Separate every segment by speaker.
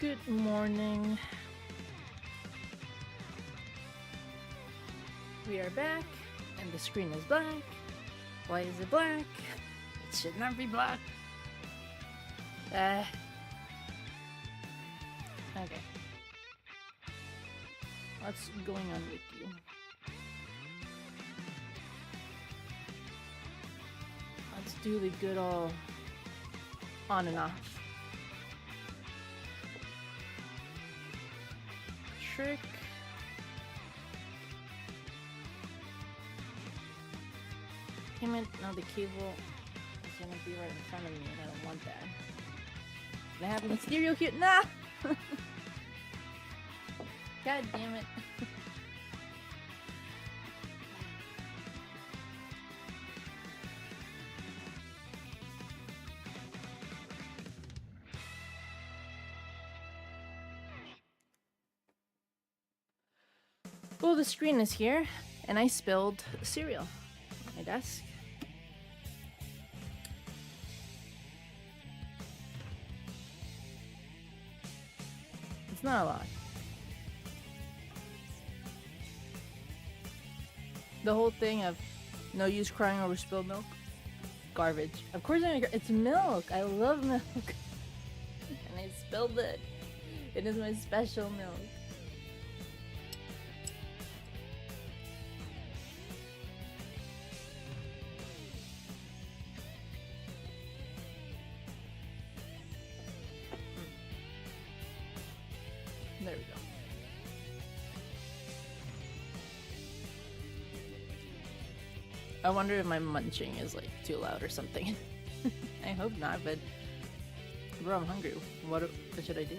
Speaker 1: Good morning. We are back, and the screen is black. Why is it black? It should not be black. Okay. What's going on with you? Let's do the good old on and off. Trick. Damn it, now the cable is gonna be right in front of me and I don't want that. Can I have the stereo here? Nah! God damn it. Well, the screen is here, and I spilled cereal on my desk. It's not a lot. The whole thing of no use crying over spilled milk, garbage. Of course, it's milk. I love milk, and I spilled it. It is my special milk. There we go. I wonder if my munching is like too loud or something. I hope not, but bro, I'm hungry. What should I do?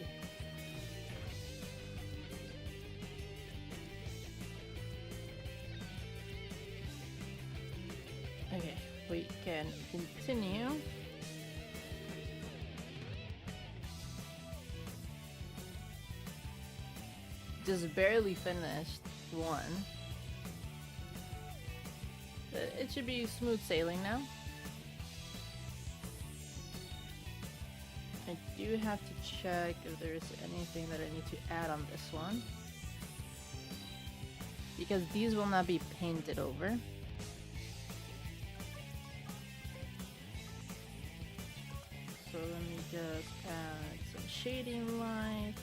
Speaker 1: Okay, we can continue. Just barely finished one. It should be smooth sailing now. I do have to check if there's anything that I need to add on this one, because these will not be painted over. So let me just add some shading lights.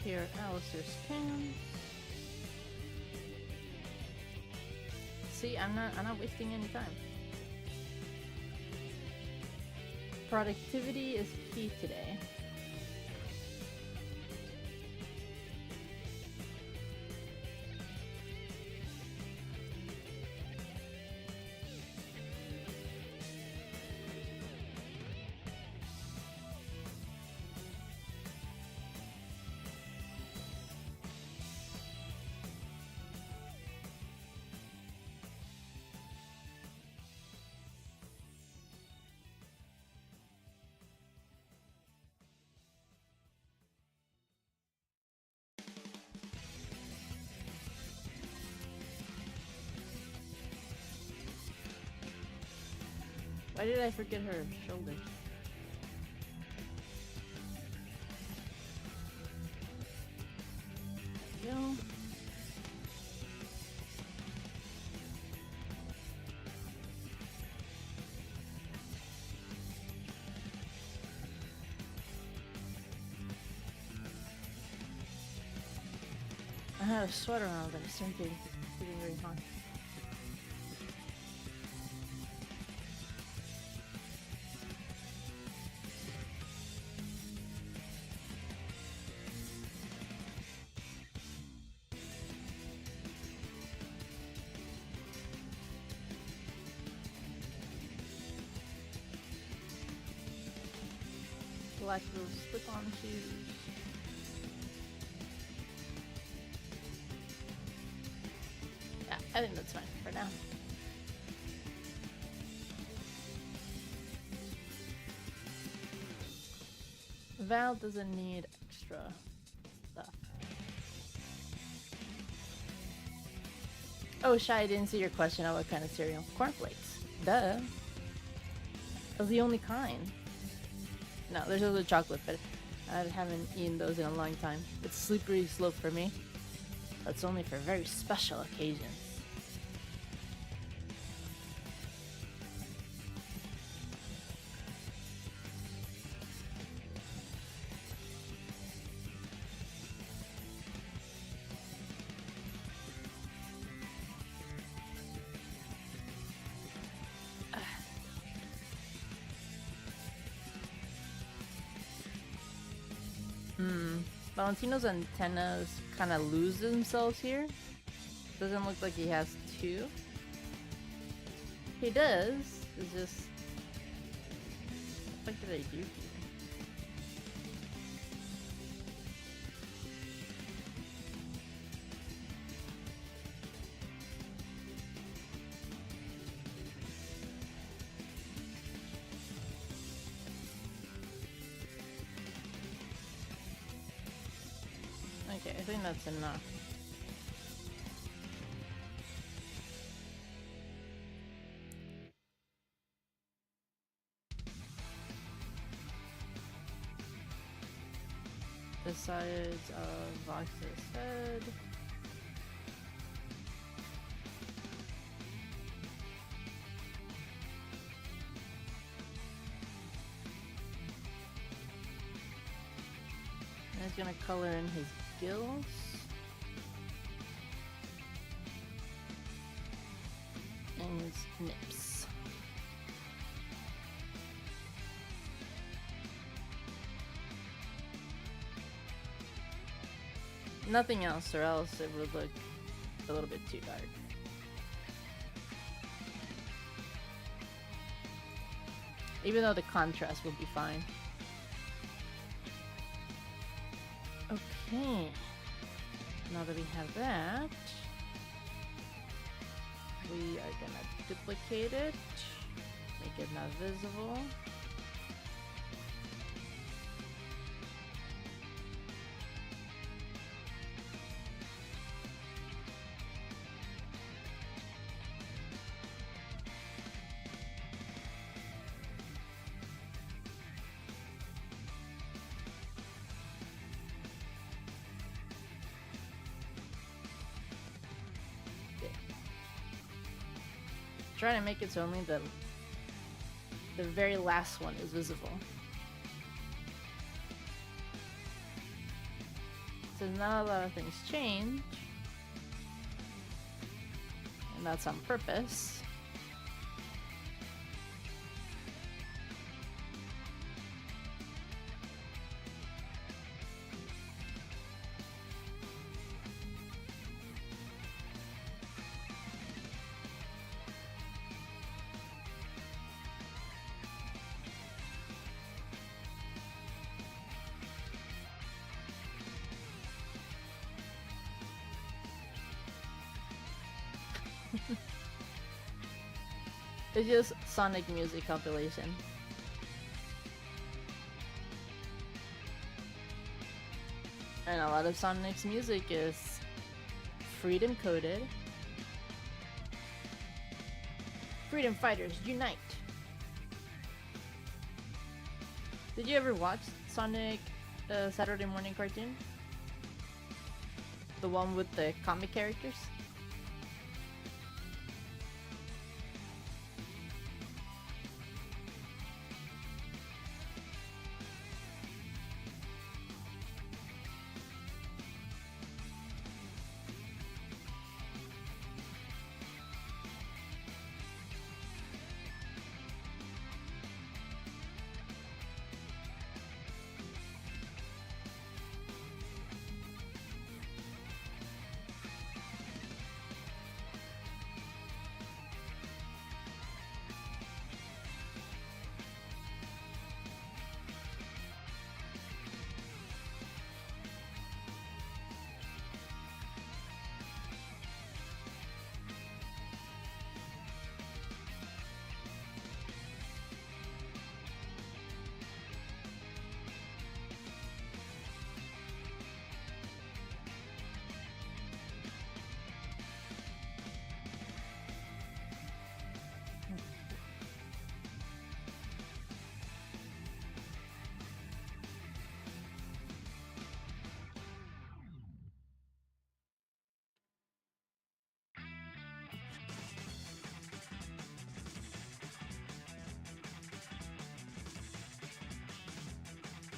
Speaker 1: Here, Alistair's cans. See, I'm not wasting any time. Productivity is key today. Why did I forget her shoulder? Yo. I had a sweater on, but it's starting getting very hot. Black little slip-on shoes. Yeah, I think that's fine for now. Val doesn't need extra stuff. Oh, Shy, I didn't see your question on what kind of cereal. Cornflakes. Duh. That's the only kind. No, there's also chocolate, but I haven't eaten those in a long time. It's slippery slope for me. That's only for very special occasions. Valentino's antennas kind of lose themselves here. Doesn't look like he has two. He does. It's just... What did I do here? Okay, I think that's enough. The sides of Vox's head. And he's gonna color in his gills. And his nips. Nothing else, or else it would look a little bit too dark. Even though the contrast will be fine. Okay. Now that we have that, we are gonna duplicate it, make it not visible. Trying to make it so only the very last one is visible. So not a lot of things change, and that's on purpose. It's just Sonic music compilation. And a lot of Sonic's music is freedom coded. Freedom fighters, unite! Did you ever watch Sonic Saturday morning cartoon? The one with the comic characters?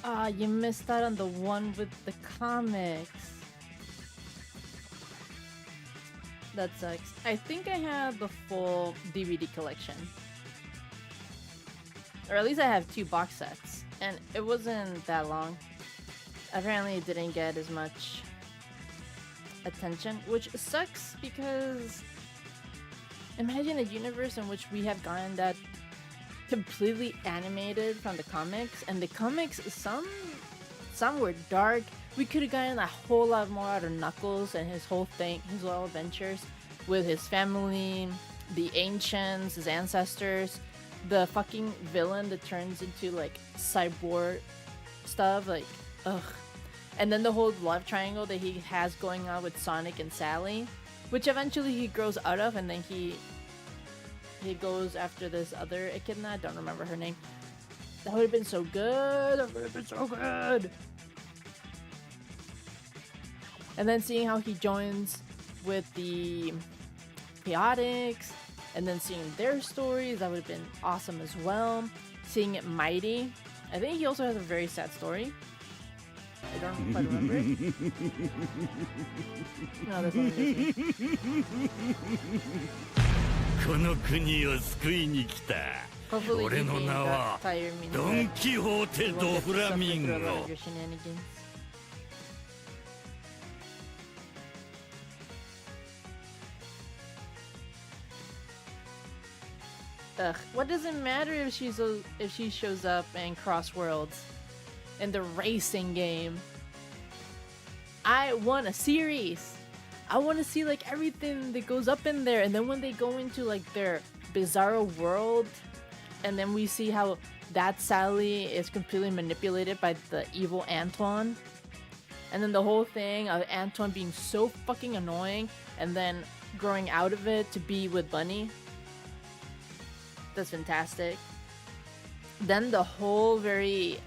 Speaker 1: Ah, you missed out on the one with the comics. That sucks. I think I have the full DVD collection. Or at least I have 2 box sets. And it wasn't that long. Apparently it didn't get as much attention, which sucks because imagine a universe in which we have gotten that completely animated from the comics, and the comics, some were dark. We could have gotten a whole lot more out of Knuckles and his whole thing, his whole adventures with his family, the ancients, his ancestors, the fucking villain that turns into like cyborg stuff, like ugh. And then the whole love triangle that he has going on with Sonic and Sally, which eventually he grows out of, and then he goes after this other echidna. I don't remember her name. That would have been so good. That would have been so good. And then seeing how he joins with the Chaotix, and then seeing their stories, that would have been awesome as well. Seeing it Mighty. I think he also has a very sad story. I don't quite remember it. No, that's not me. Hopefully you got tired of me. Don Quixote do Flamingo. Ugh, what does it matter if she shows up in Cross Worlds in the racing game? I want a series. I want to see like everything that goes up in there, and then when they go into like their bizarro world, and then we see how that Sally is completely manipulated by the evil Antoine, and then the whole thing of Antoine being so fucking annoying, and then growing out of it to be with Bunny. That's fantastic. Then the whole very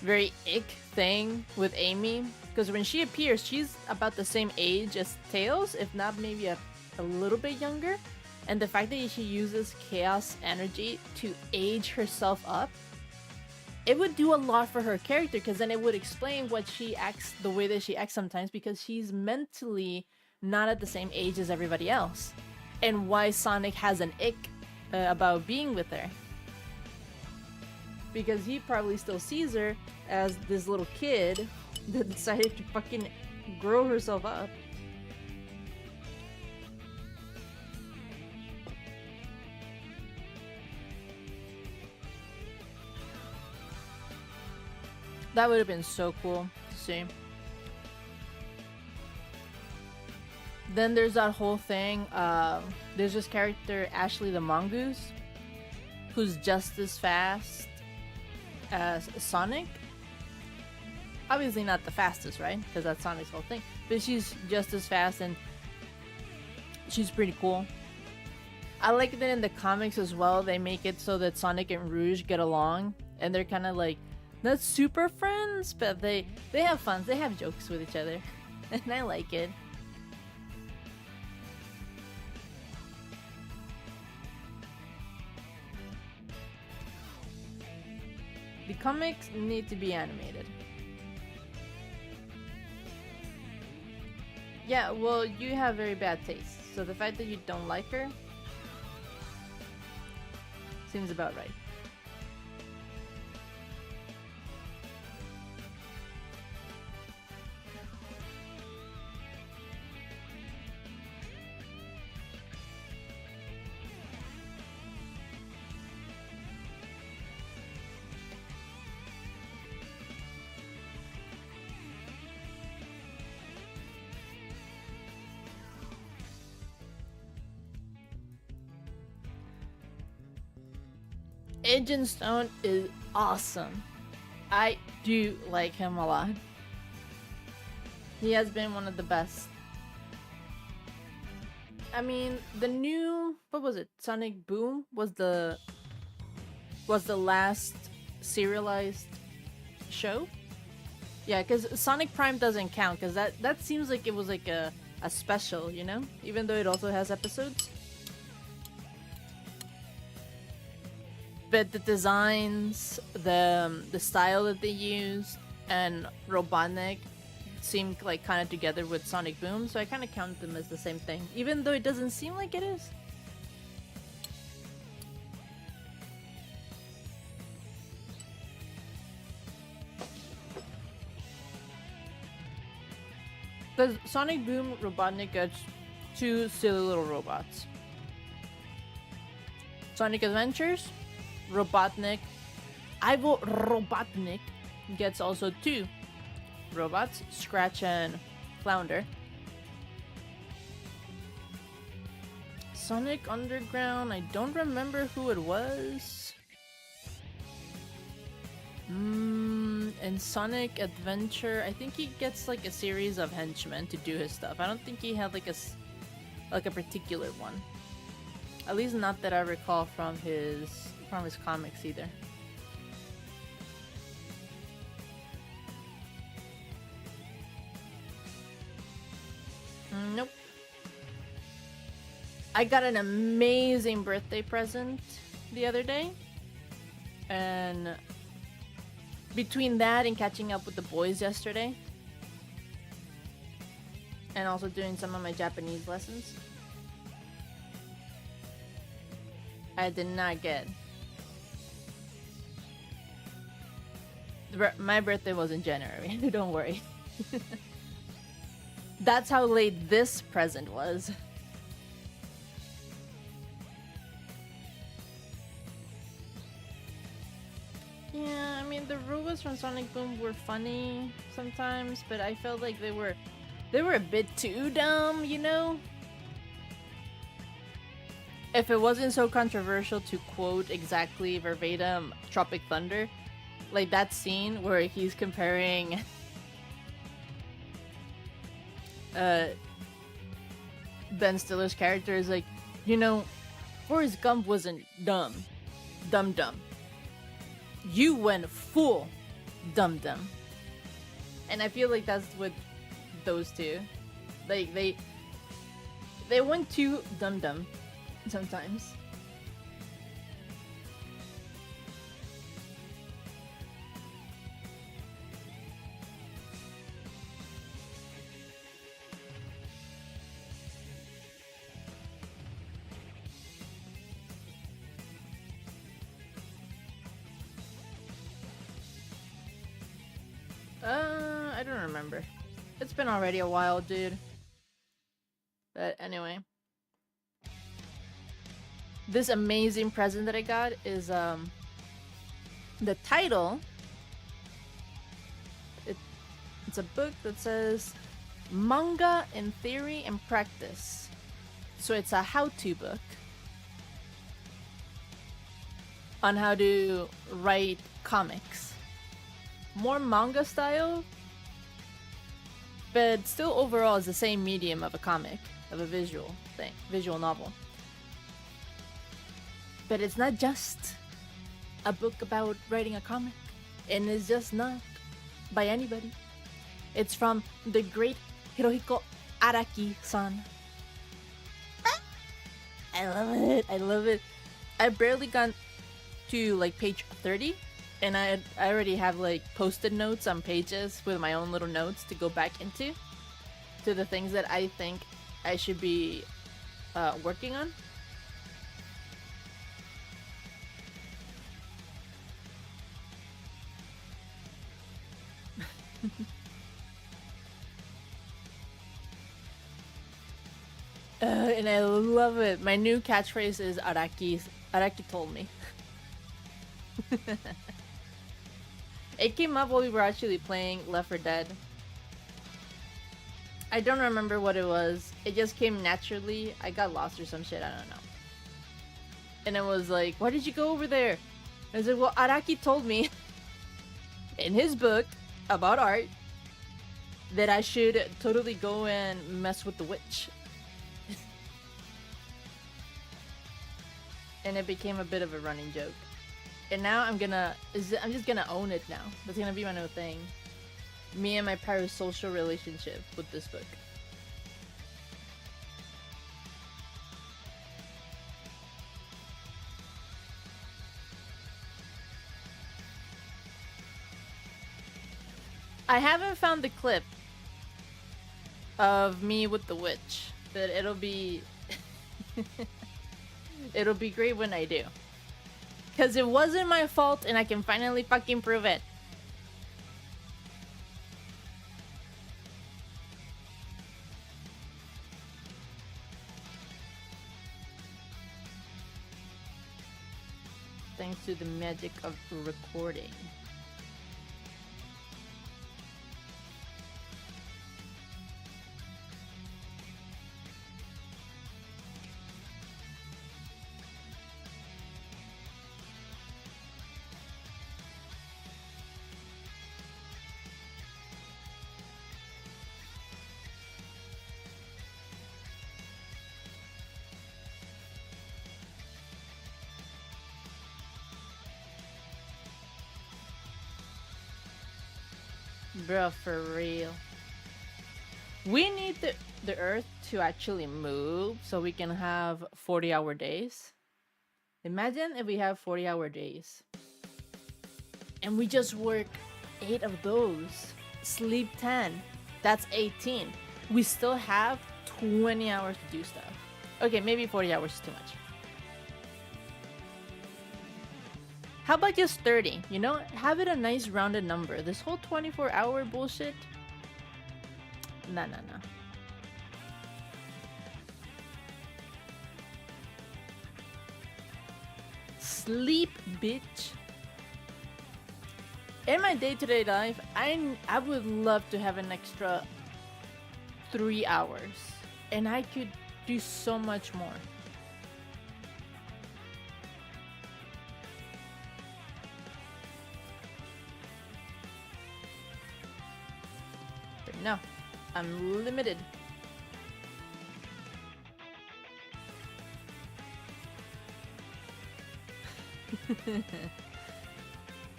Speaker 1: ick thing with Amy, because when she appears, she's about the same age as Tails, if not maybe a little bit younger. And the fact that she uses chaos energy to age herself up, it would do a lot for her character, because then it would explain what she acts the way that she acts sometimes, because she's mentally not at the same age as everybody else, and why Sonic has an ick about being with her, because he probably still sees her as this little kid that decided to fucking grow herself up. That would have been so cool to see. Then there's that whole thing, there's this character, Ashley the Mongoose, who's just as fast as Sonic. Obviously not the fastest, right? Because that's Sonic's whole thing. But she's just as fast, and she's pretty cool. I like that in the comics as well, they make it so that Sonic and Rouge get along, and they're kind of like, not super friends, but they have fun, they have jokes with each other, and I like it. The comics need to be animated. Yeah, well, you have very bad taste, so the fact that you don't like her seems about right. Agent Stone is awesome. I do like him a lot. He has been one of the best. I mean, the new, what was it? Sonic Boom was the last serialized show. Yeah, because Sonic Prime doesn't count, because that seems like it was like a special, you know? Even though it also has episodes. but the designs, the style that they used, and Robotnik seemed like kind of together with Sonic Boom, so I kind of count them as the same thing, even though it doesn't seem like it is. Because Sonic Boom, Robotnik gets two silly little robots. Sonic Adventures, Robotnik, Ivo Robotnik gets also two robots, Scratch and Flounder. Sonic Underground, I don't remember who it was. And Sonic Adventure, I think he gets like a series of henchmen to do his stuff. I don't think he had like a particular one. At least not that I recall from his comics either. Nope. I got an amazing birthday present the other day, and between that and catching up with the boys yesterday, and also doing some of my Japanese lessons, I did not get. My birthday was in January. Don't worry. That's how late this present was. Yeah, I mean the robots from Sonic Boom were funny sometimes, but I felt like they were a bit too dumb, you know? If it wasn't so controversial to quote exactly verbatim Tropic Thunder, like that scene where he's comparing Ben Stiller's character is like, you know, Forrest Gump wasn't dumb. You went full dumb. And I feel like that's with those two. Like they went too dumb sometimes. I don't remember. It's been already a while, dude. But anyway. This amazing present that I got is, the title. It's a book that says Manga in Theory and Practice. So it's a how-to book on how to write comics. More manga style, but still overall is the same medium of a comic, of a visual novel. But it's not just a book about writing a comic, and it's just not by anybody. It's from the great Hirohiko Araki-san. I love it. I barely got to like page 30. And I already have like post-it notes on pages with my own little notes to go back into, to the things that I think I should be working on. And I love it. My new catchphrase is Araki told me. It came up while we were actually playing Left 4 Dead. I don't remember what it was. It just came naturally. I got lost or some shit, I don't know. And it was like, why did you go over there? I was like, well, Araki told me in his book about art that I should totally go and mess with the witch. And it became a bit of a running joke. And now I'm just gonna own it now. That's gonna be my new thing. Me and my parasocial relationship with this book. I haven't found the clip of me with the witch, but it'll be it'll be great when I do. Cause it wasn't my fault and I can finally fucking prove it. Thanks to the magic of recording. Bro, for real. We need the Earth to actually move so we can have 40-hour days. Imagine if we have 40-hour days. And we just work 8 of those. Sleep 10. That's 18. We still have 20 hours to do stuff. Okay, maybe 40 hours is too much. How about just 30? You know, have it a nice rounded number. This whole 24-hour bullshit. Nah. Sleep, bitch. In my day-to-day life, I would love to have an extra 3 hours. And I could do so much more. No, I'm limited.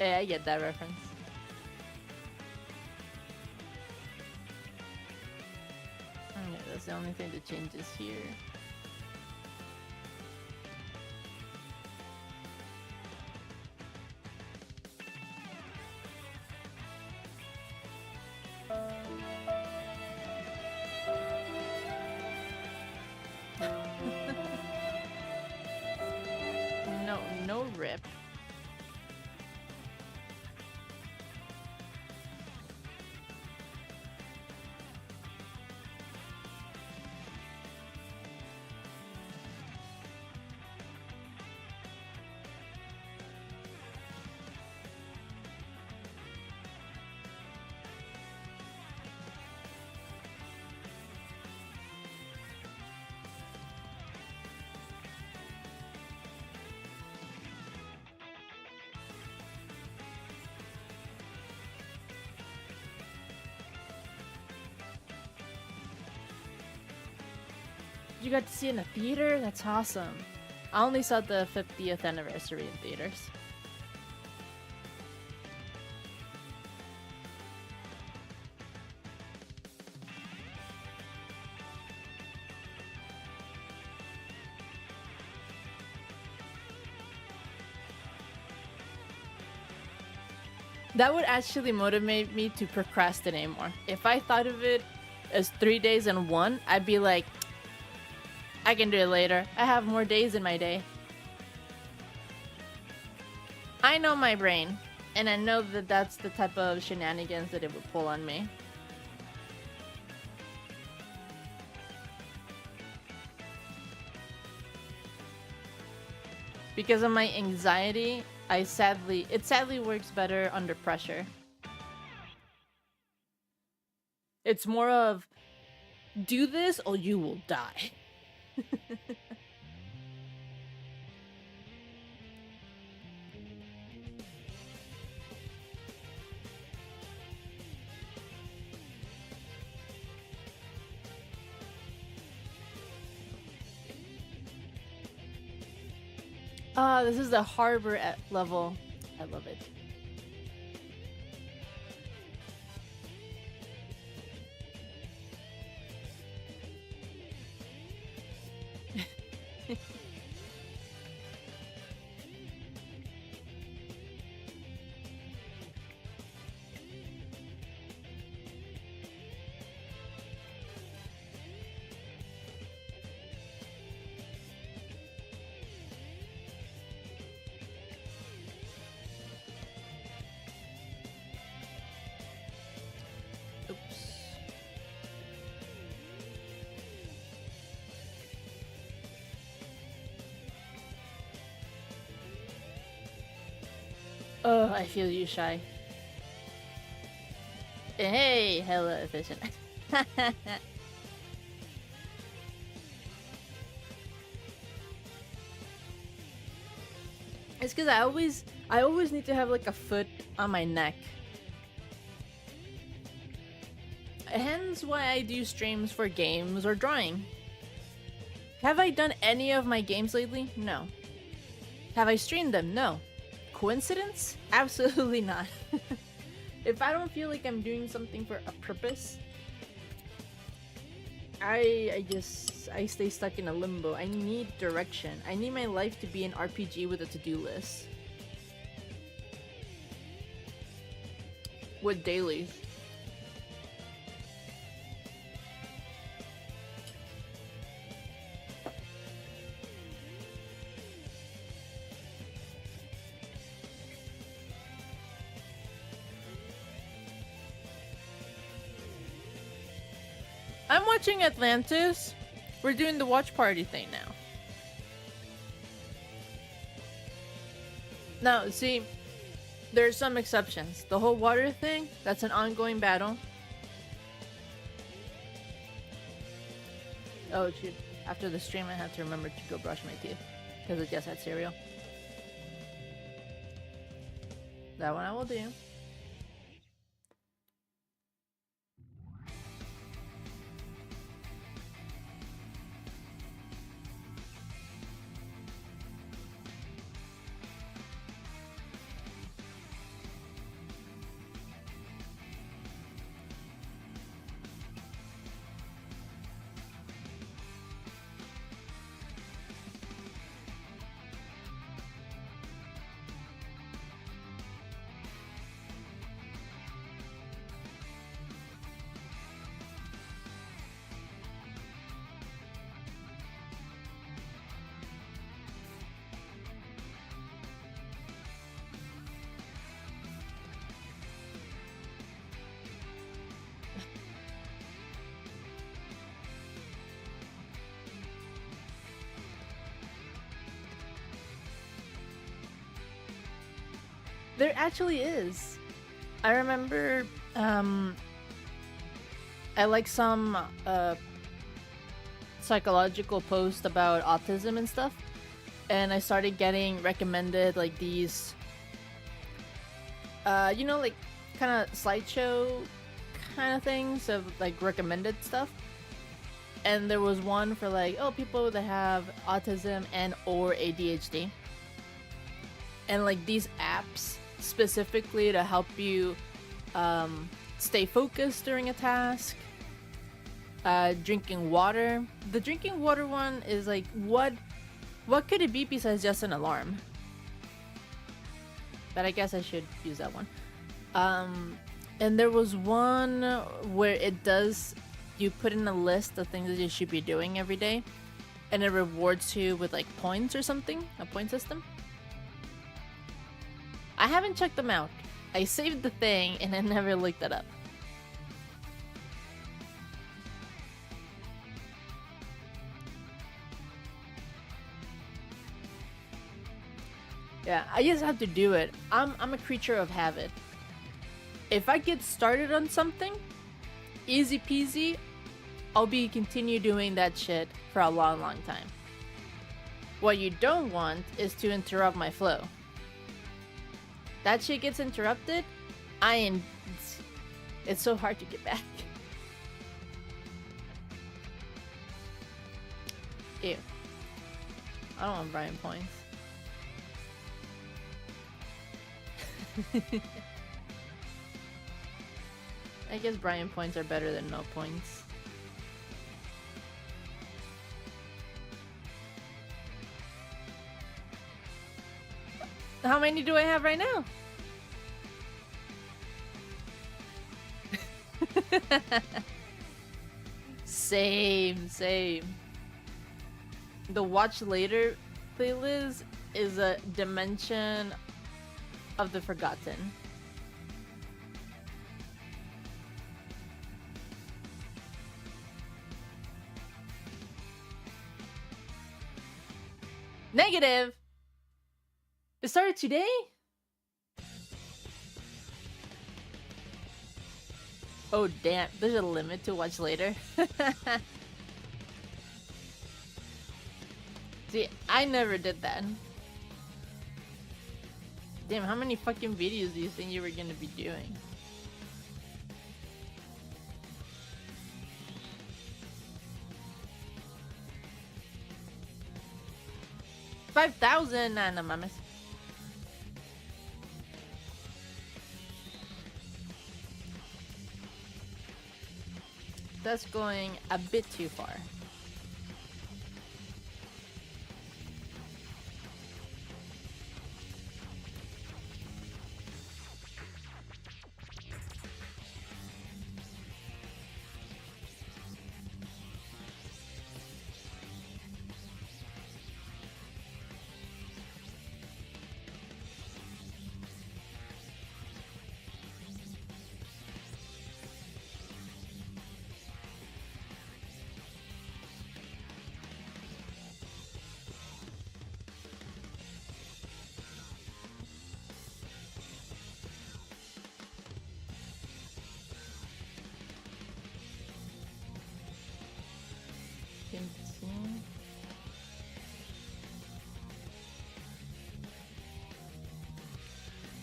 Speaker 1: Yeah, I get that reference. Okay, that's the only thing that changes here. No rip. You got to see it in a theater? That's awesome. I only saw the 50th anniversary in theaters. That would actually motivate me to procrastinate more. If I thought of it as 3 days in one, I'd be like, I can do it later. I have more days in my day. I know my brain, and I know that that's the type of shenanigans that it would pull on me. Because of my anxiety, it sadly works better under pressure. It's more of, do this or you will die. This is the harbor at level. I love it. Oh, I feel you, Shy. Hey, hella efficient. It's because I always need to have like a foot on my neck. Hence why I do streams for games or drawing. Have I done any of my games lately? No. Have I streamed them? No. Coincidence? Absolutely not. If I don't feel like I'm doing something for a purpose, I stay stuck in a limbo. I need direction. I need my life to be an RPG with a to-do list. With dailies. I'm watching Atlantis. We're doing the watch party thing now. Now, see, there's some exceptions. The whole water thing, that's an ongoing battle. Oh, shoot. After the stream, I have to remember to go brush my teeth. Because I just had cereal. That one I will do. There actually is. I remember, I like some, psychological post about autism and stuff. And I started getting recommended, like, these, you know, like, kind of slideshow kind of things of, like, recommended stuff. And there was one for, like, oh, people that have autism and or ADHD. And, like, these apps specifically to help you stay focused during a task. Drinking water. The drinking water one is like, what could it be besides just an alarm? But I guess I should use that one. And there was one where it does, you put in a list of things that you should be doing every day, and it rewards you with like points or something, a point system. I haven't checked them out. I saved the thing and I never looked it up. Yeah, I just have to do it. I'm a creature of habit. If I get started on something, easy peasy, I'll be continue doing that shit for a long, long time. What you don't want is to interrupt my flow. That shit gets interrupted, it's so hard to get back. Ew. I don't want Brian points. I guess Brian points are better than no points. How many do I have right now? Same. The watch later playlist is a dimension of the forgotten. Negative. It started today? Oh damn, there's a limit to watch later. See, I never did that. Damn, how many fucking videos do you think you were gonna be doing? $5,000? Nah, no mames. That's going a bit too far.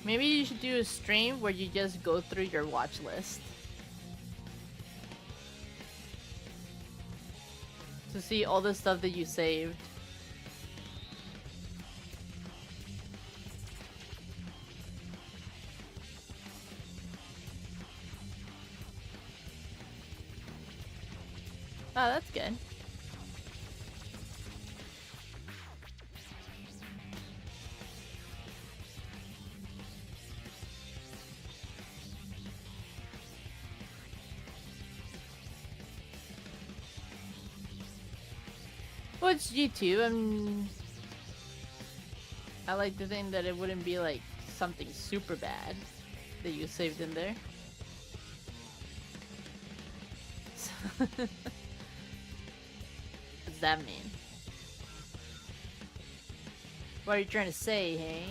Speaker 1: Maybe you should do a stream where you just go through your watch list to see all the stuff that you saved. Oh, that's good. Well, it's YouTube. I like to think that it wouldn't be like something super bad that you saved in there. What does that mean? What are you trying to say, hey?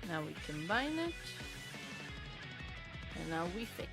Speaker 1: Now we combine it, and now we fix.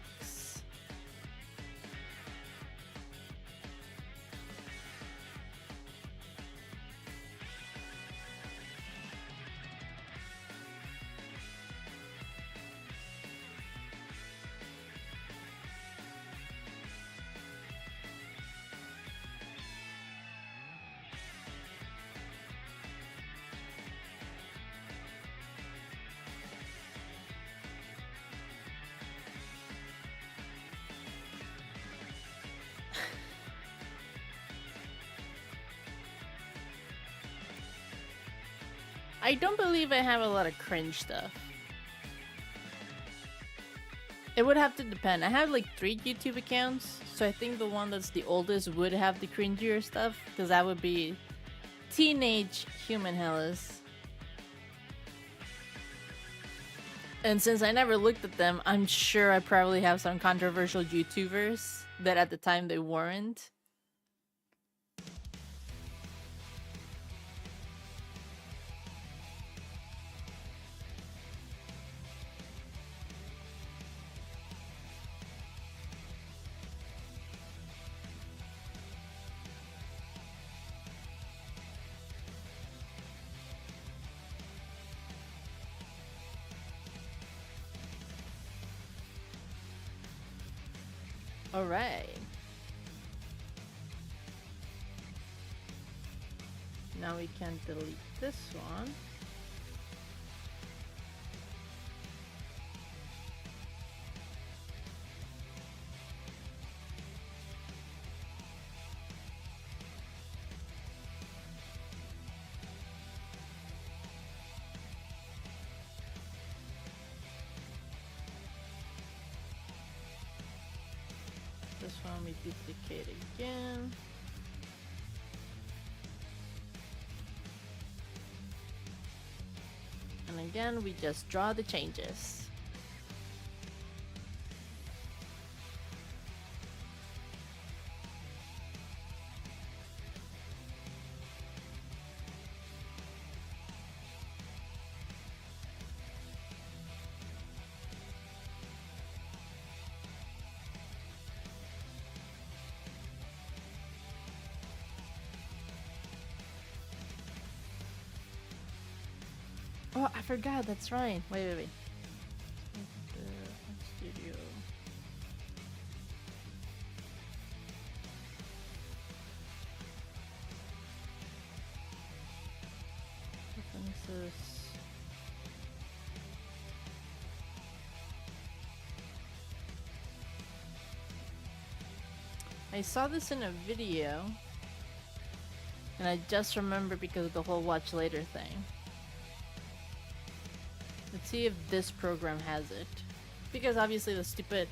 Speaker 1: I don't believe I have a lot of cringe stuff. It would have to depend. I have like 3 YouTube accounts, so I think the one that's the oldest would have the cringier stuff, because that would be Teenage Human Hellas. And since I never looked at them, I'm sure I probably have some controversial YouTubers that at the time they weren't. All right. Now we can delete this one. This one we duplicate again. And again, we just draw the changes. Oh, I forgot, that's right. Wait. Studio. References. I saw this in a video, and I just remember because of the whole watch later thing. Let's see if this program has it. Because obviously the stupid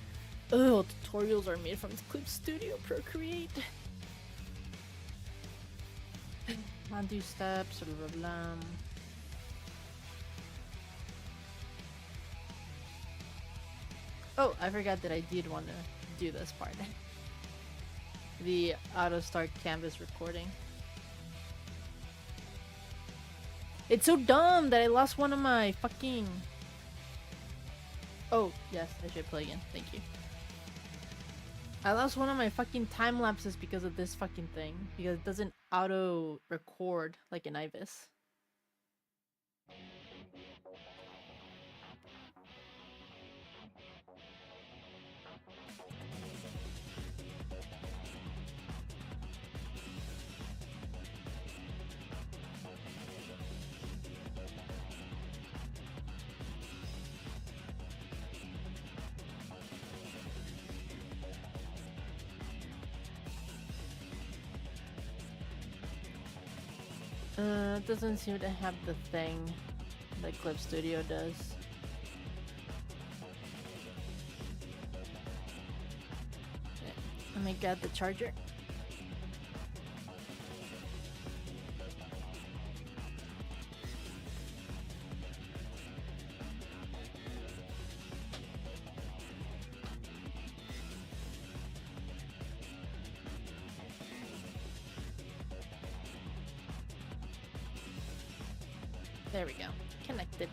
Speaker 1: tutorials are made from Clip Studio Procreate. Undo steps, blah blah blah. Oh, I forgot that I did want to do this part. The auto start canvas recording. It's so dumb that I lost one of my fucking... Oh, yes, I should play again. Thank you. I lost one of my fucking time lapses because of this fucking thing. Because it doesn't auto record like an IVIS. It doesn't seem to have the thing that Clip Studio does. Okay, let me get the charger. There we go. Connected.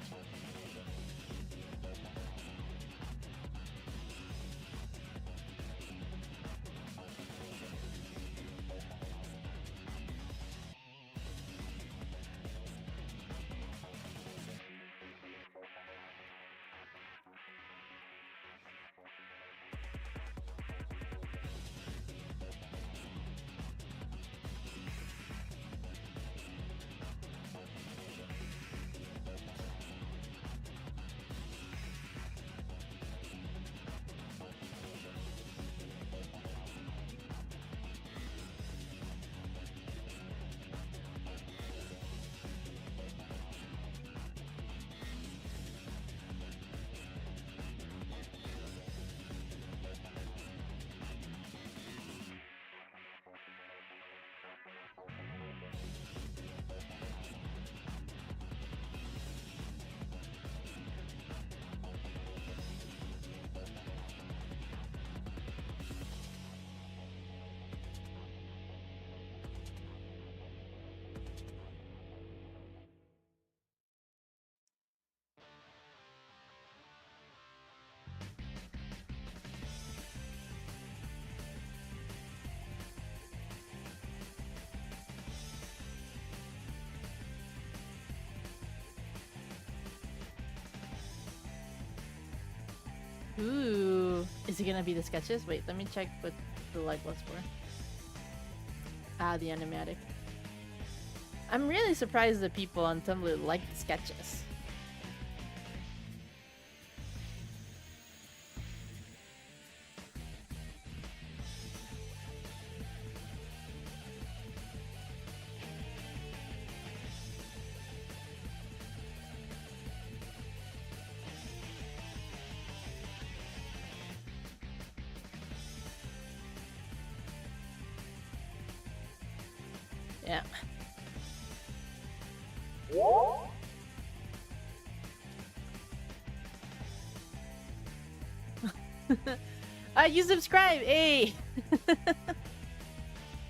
Speaker 1: Ooh. Is it gonna be the sketches? Wait, let me check what the like was for. Ah, the animatic. I'm really surprised that people on Tumblr like the sketches. Yeah. You subscribe! Hey!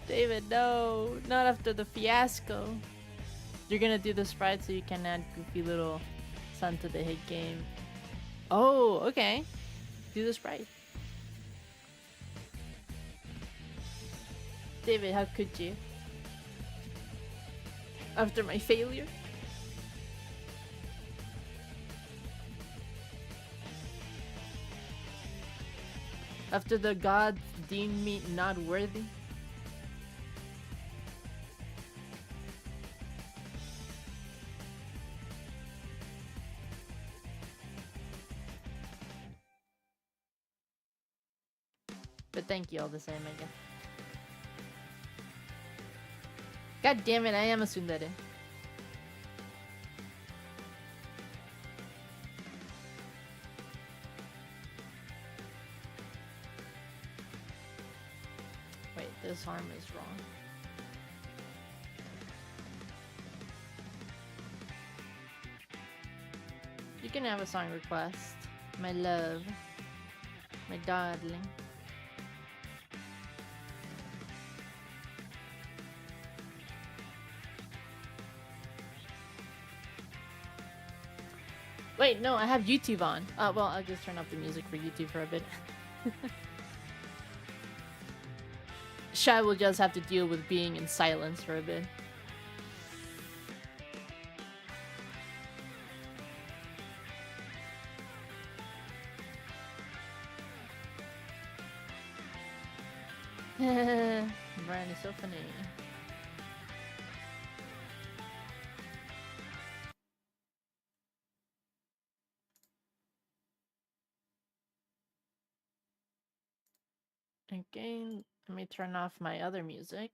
Speaker 1: David, no! Not after the fiasco. You're gonna do the sprite so you can add goofy little son to the hit game. Oh, okay. Do the sprite. David, how could you? After my failure? After the gods deemed me not worthy? But thank you all the same, I guess. God damn it, I am a tsundere. Wait, this arm is wrong. You can have a song request. My love. My darling. Wait, no, I have YouTube on. Well, I'll just turn off the music for YouTube for a bit. Shy will just have to deal with being in silence for a bit. Brian is so funny. Again, let me turn off my other music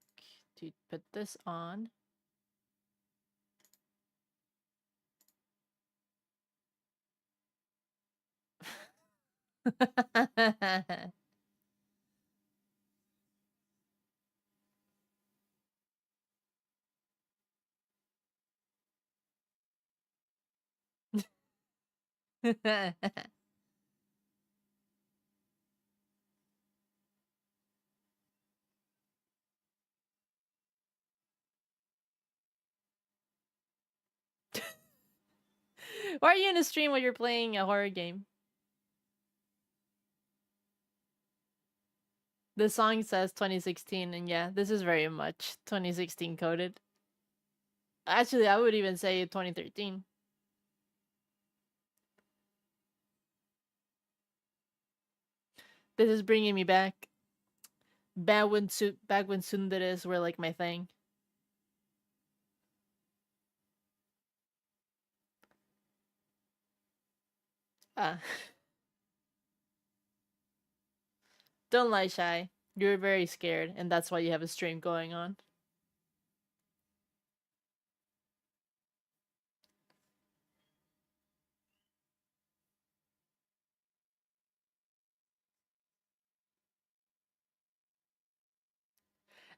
Speaker 1: to put this on. Why are you in a stream while you're playing a horror game? The song says 2016, and yeah, this is very much 2016 coded. Actually, I would even say 2013. This is bringing me back. Back when tsunderes were like my thing. Ah. Don't lie, Shy. You're very scared, and that's why you have a stream going on.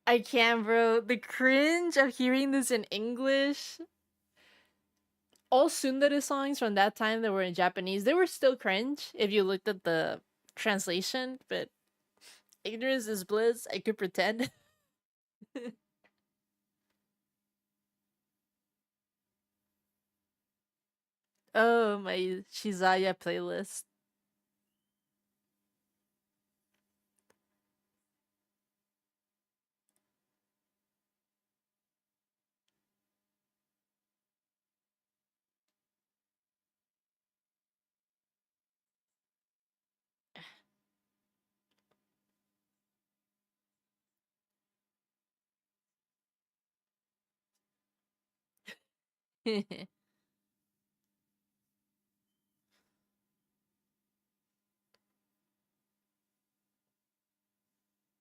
Speaker 1: I can't, bro. The cringe of hearing this in English. All tsundere songs from that time that were in Japanese, they were still cringe if you looked at the translation, but ignorance is bliss. I could pretend. Oh, my Shizaya playlist.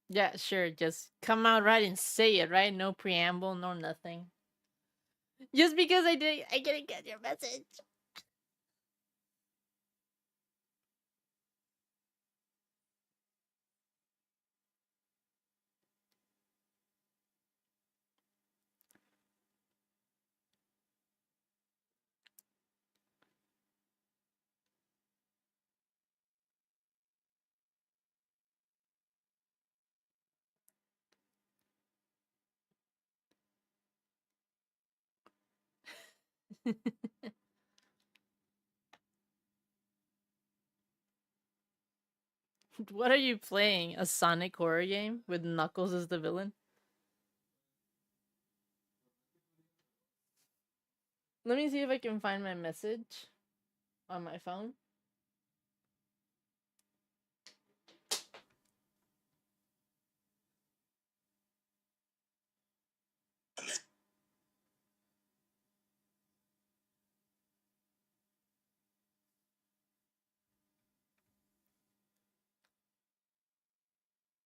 Speaker 1: Yeah, sure. Just come out right and say it, right? No preamble, no nothing. Just because I didn't get your message. What are you playing? A Sonic horror game with Knuckles as the villain? Let me see if I can find my message on my phone.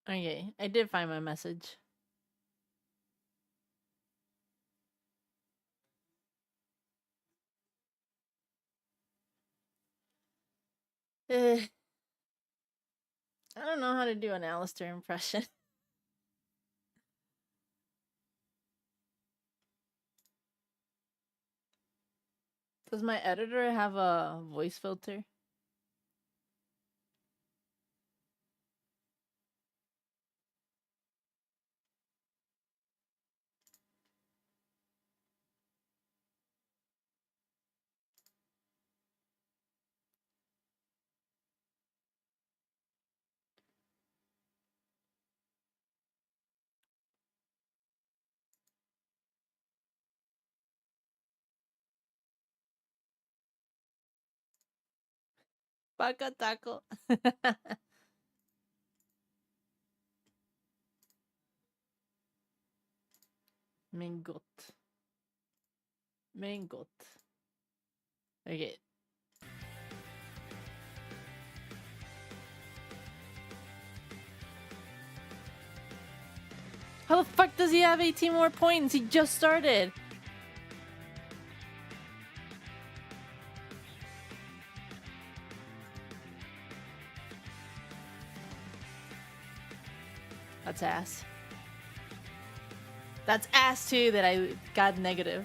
Speaker 1: Okay, I did find my message. I don't know how to do an Alistair impression. Does my editor have a voice filter? Baka taco. Mingot. Mingot. Okay. How the fuck does he have 18 more points? He just started. That's ass. That's ass too that I got negative.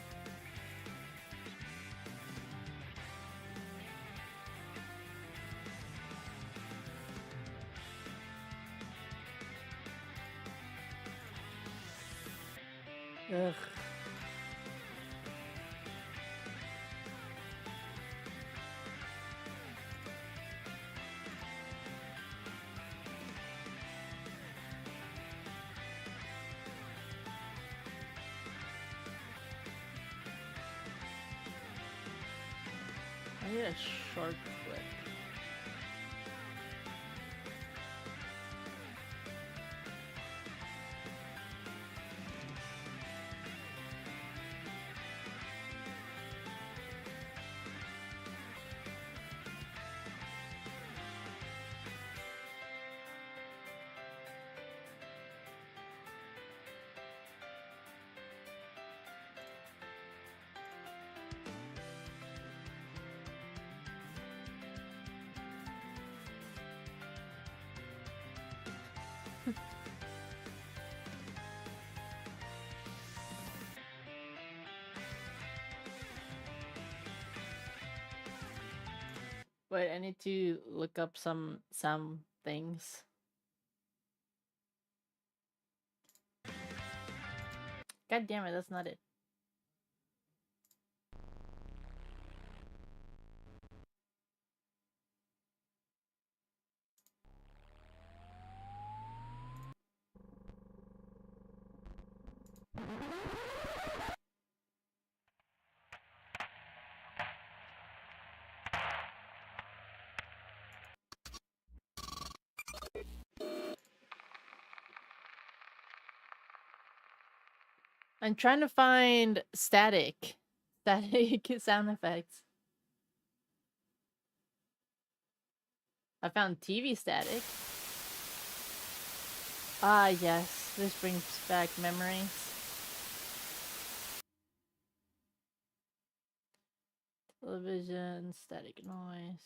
Speaker 1: Ugh. I need a short clip. Wait, I need to look up some things. God damn it, that's not it. I'm trying to find static. Static sound effects. I found TV static. Ah, yes. This brings back memories. Television, static noise.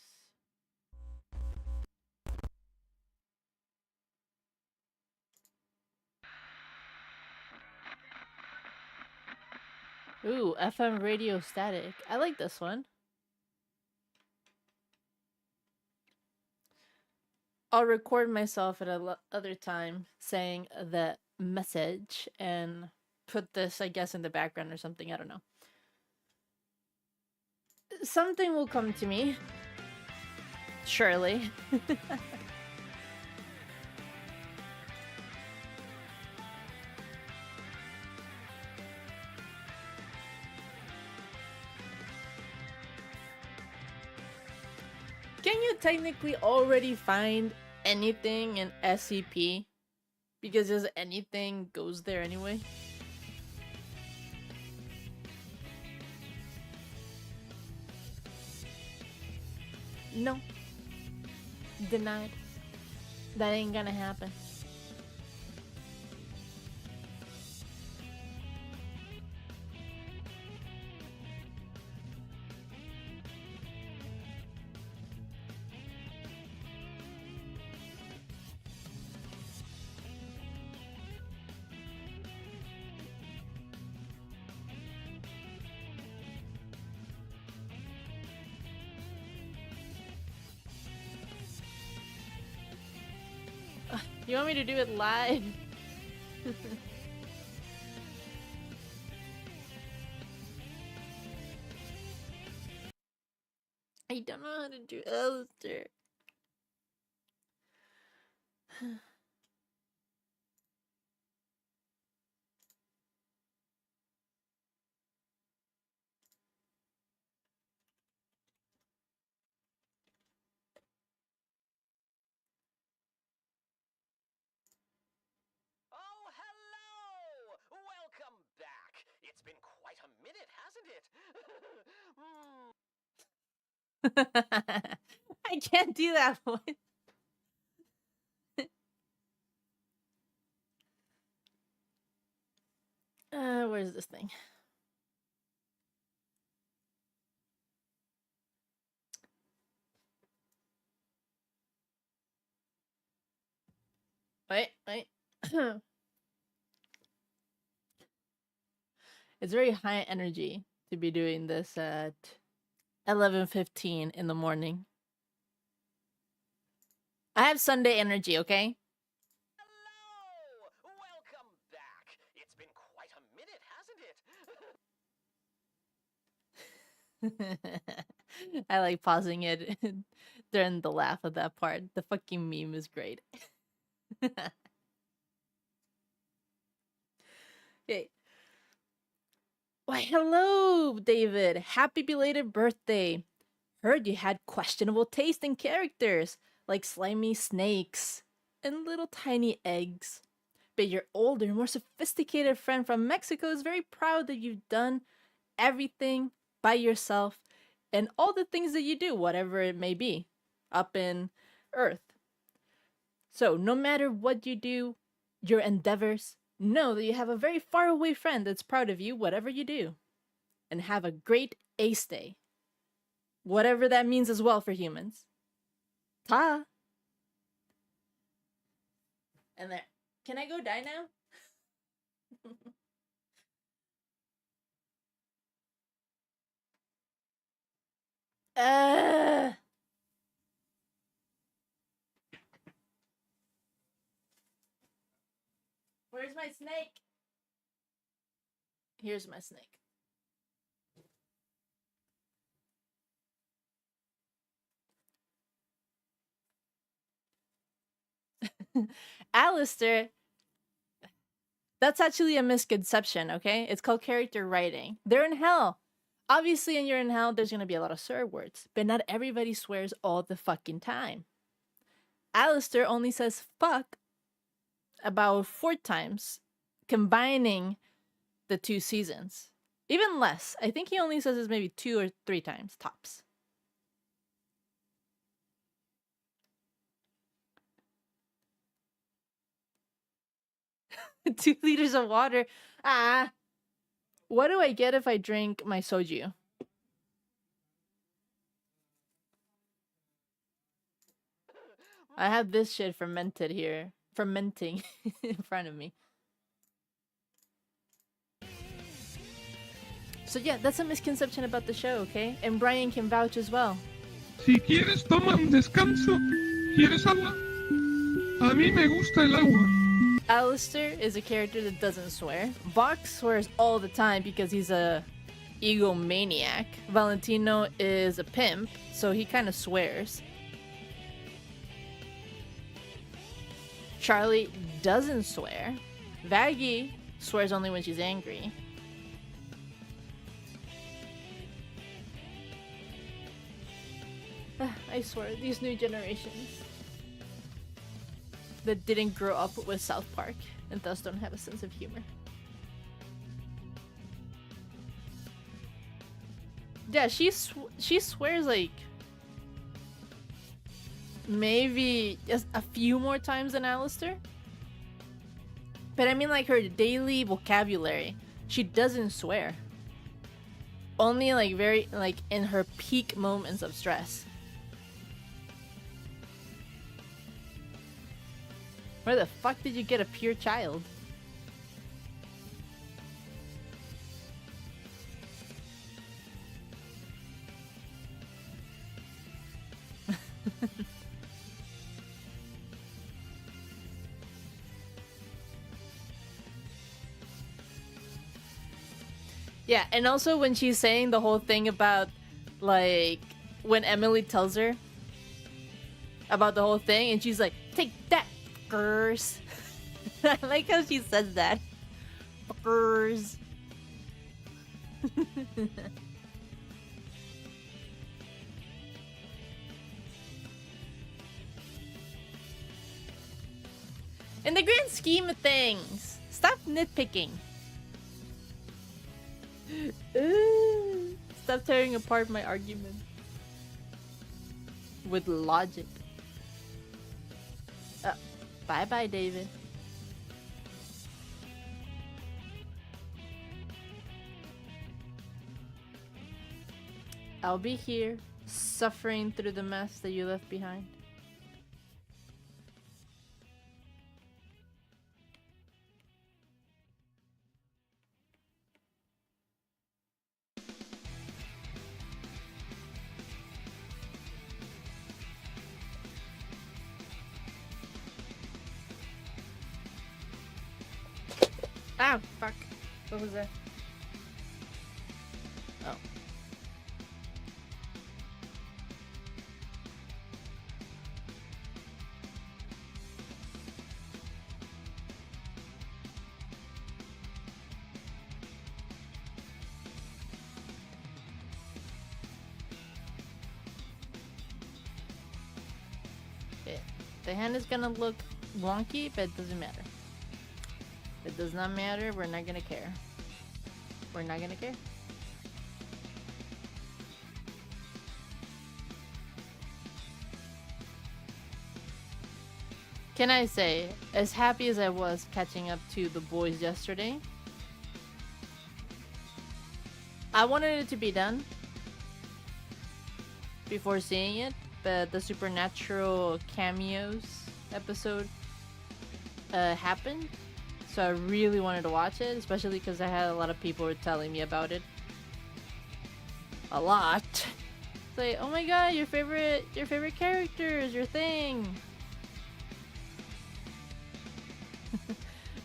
Speaker 1: Ooh, FM radio static. I like this one. I'll record myself at a other time saying the message and put this, I guess, in the background or something. I don't know. Something will come to me. Surely. Can you technically already find anything in SCP? Because just anything goes there anyway. No. Denied. That ain't gonna happen. You want me to do it live? I don't know how to do Alistair.
Speaker 2: Welcome back. It's been quite a minute, hasn't it?
Speaker 1: I can't do that voice. Where's this thing? Wait. It's very high energy to be doing this at 11:15 in the morning. I have Sunday energy, okay?
Speaker 2: Hello! Welcome back. It's been quite a minute, hasn't it?
Speaker 1: I like pausing it during the laugh of that part. The fucking meme is great. Okay. Why, hello, David. Happy belated birthday. Heard you had questionable taste in characters, like slimy snakes and little tiny eggs. But your older, more sophisticated friend from Mexico is very proud that you've done everything by yourself and all the things that you do, whatever it may be, up in Earth. So, no matter what you do, your endeavors, know that you have a very far away friend that's proud of you, whatever you do. And have a great Ace Day. Whatever that means as well for humans. Ta! And there. Can I go die now? Where's my snake? Here's my snake. Alistair, that's actually a misconception, okay? It's called character writing. They're in hell. Obviously, when you're in hell, there's gonna be a lot of swear words, but not everybody swears all the fucking time. Alistair only says fuck about 4 times, combining the 2 seasons. Even less. I think he only says this maybe 2 or 3 times, tops. Two liters of water. Ah. What do I get if I drink my soju? I have this shit fermented here. Fermenting in front of me. So yeah, that's a misconception about the show, okay? And Brian can vouch as well.
Speaker 3: Si quieres, toma un descanso. ¿Quieres agua? A mí me gusta el agua.
Speaker 1: Alistair is a character that doesn't swear. Vox swears all the time because he's a egomaniac. Valentino is a pimp, so he kind of swears. Charlie doesn't swear. Vaggie swears only when she's angry. I swear, these new generations that didn't grow up with South Park and thus don't have a sense of humor. Yeah, she swears like maybe just a few more times than Alistair. But I mean like her daily vocabulary. She doesn't swear. Only like very like in her peak moments of stress. Where the fuck did you get a pure child? Yeah, and also when she's saying the whole thing about, like, when Emily tells her about the whole thing, and she's like, "Take that, fuckers." I like how she says that. Fuckers. In the grand scheme of things, stop nitpicking. Stop tearing apart my argument with logic. Bye bye, David. I'll be here, suffering through the mess that you left behind. Ah, fuck. What was that? Oh. The hand is gonna look wonky, but it doesn't matter. It does not matter. We're not gonna care. We're not gonna care. Can I say, as happy as I was catching up to The Boys yesterday, I wanted it to be done before seeing it, but the Supernatural cameos episode happened. So I really wanted to watch it, especially because I had a lot of people were telling me about it. A lot. It's like, oh my god, your favorite characters, your thing.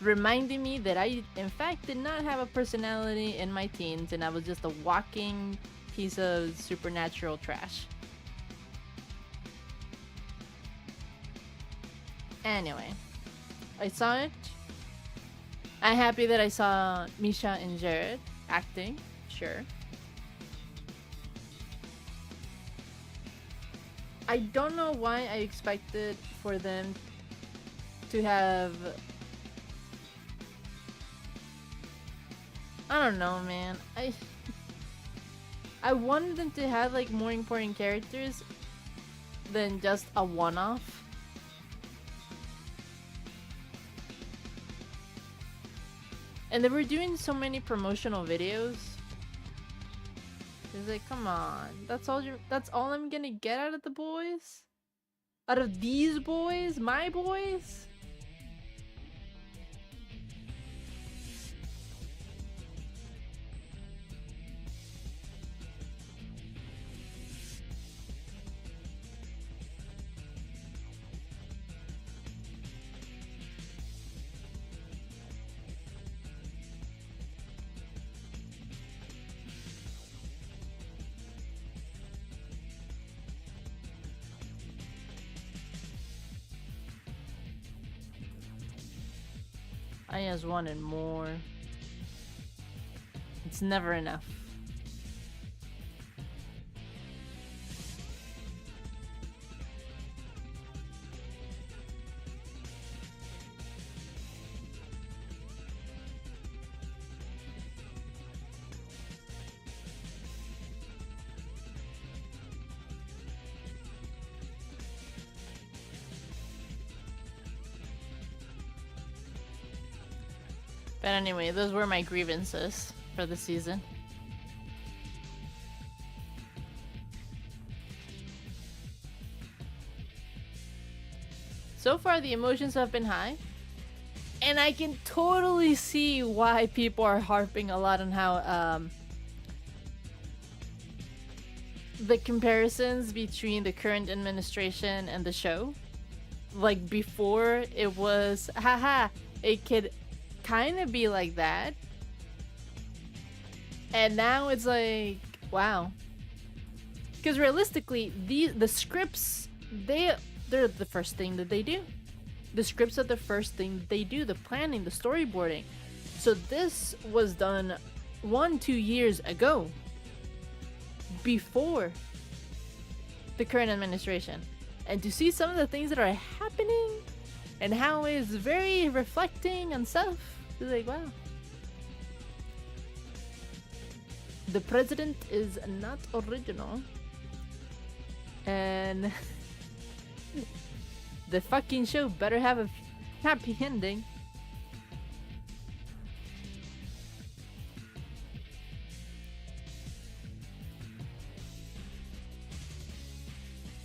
Speaker 1: Reminding me that I, in fact, did not have a personality in my teens, and I was just a walking piece of supernatural trash. Anyway, I saw it. I'm happy that I saw Misha and Jared acting, sure. I don't know why I expected for them to have I don't know, man. I wanted them to have like more important characters than just a one-off. And they were doing so many promotional videos. It's like, come on. That's all I'm gonna get out of the boys? Out of these boys? My boys? I just wanted more. It's never enough. But anyway, those were my grievances for the season. So far, the emotions have been high. And I can totally see why people are harping a lot on how the comparisons between the current administration and the show. Like before, it was, haha, it could kind of be like that, and now it's like, wow. Because realistically, the scripts, they're the first thing that they do. The scripts are the first thing that they do, the planning, the storyboarding. So this was done 1-2 years ago, before the current administration, and to see some of the things that are happening and how it's very reflecting on stuff. It's like, wow. The president is not original. And the fucking show better have a happy ending.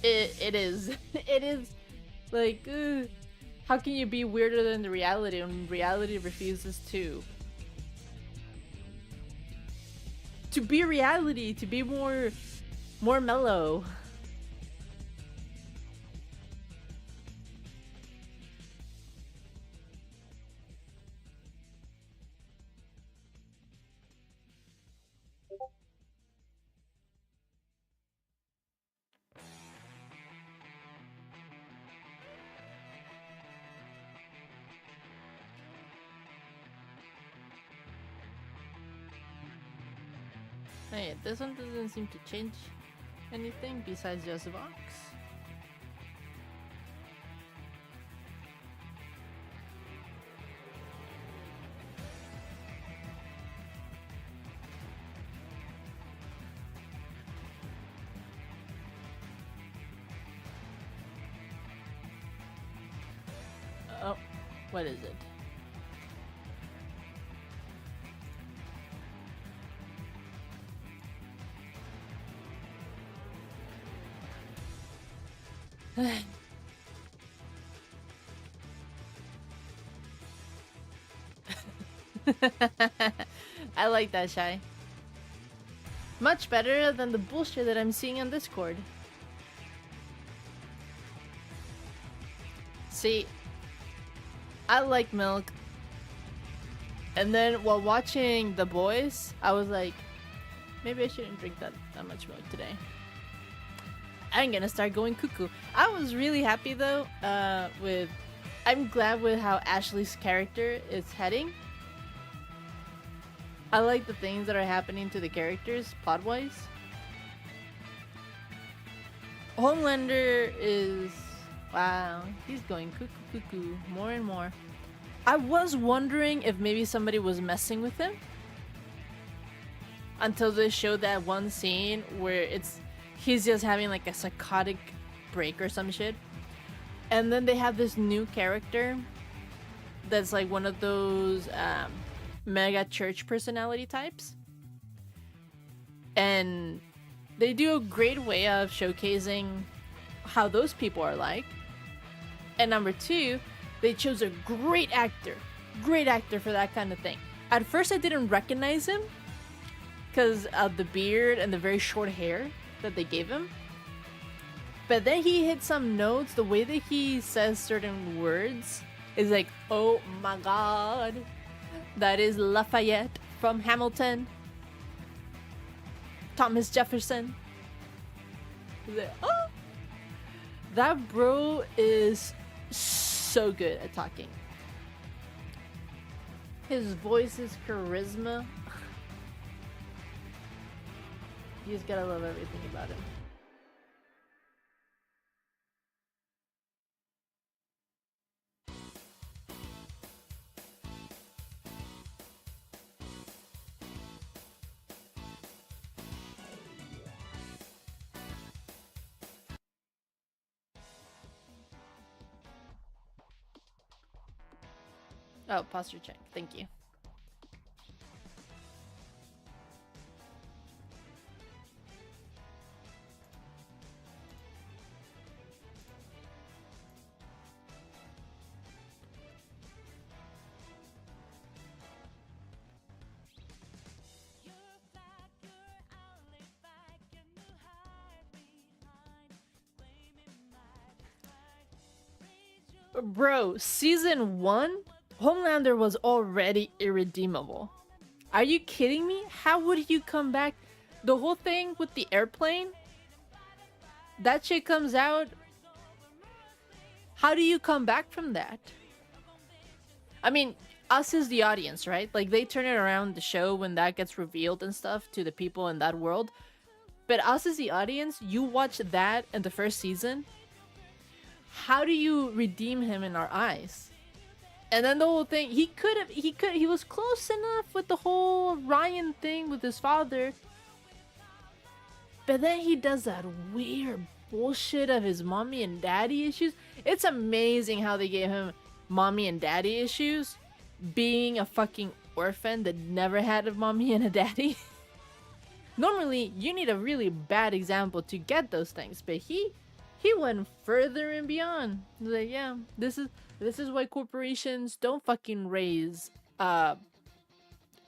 Speaker 1: It is. It is like, how can you be weirder than the reality when reality refuses to be reality, to be more mellow? Hey, this one doesn't seem to change anything besides just Vox. Oh, what is it? I like that, Shy. Much better than the bullshit that I'm seeing on Discord. See, I like milk. And then while watching The Boys, I was like, maybe I shouldn't drink that much milk today. I'm gonna start going cuckoo. I was really happy though, I'm glad with how Ashley's character is heading. I like the things that are happening to the characters, plot-wise. Homelander is... wow, he's going cuckoo more and more. I was wondering if maybe somebody was messing with him. until they show that one scene where he's just having like a psychotic break or some shit. And then they have this new character that's like one of those mega church personality types. And they do a great way of showcasing how those people are like. And number two, they chose a great actor for that kind of thing. At first I didn't recognize him because of the beard and the very short hair that they gave him. But then he hit some notes. The way that he says certain words is like, oh my god, that is Lafayette from Hamilton. Thomas Jefferson. He's like, oh, that bro is so good at talking. His voice is charisma. You just gotta love everything about him. Oh, posture check. Thank you. Bro, season 1, Homelander was already irredeemable. Are you kidding me? How would you come back? The whole thing with the airplane, that shit comes out. How do you come back from that? I mean, us as the audience, right? Like, they turn it around the show when that gets revealed and stuff to the people in that world. But us as the audience, you watch that in the first season. How do you redeem him in our eyes? And then the whole thing, he was close enough with the whole Ryan thing with his father. But then he does that weird bullshit of his mommy and daddy issues. It's amazing how they gave him mommy and daddy issues, being a fucking orphan that never had a mommy and a daddy. Normally, you need a really bad example to get those things, but he went further and beyond. Like, yeah, this is why corporations don't fucking raise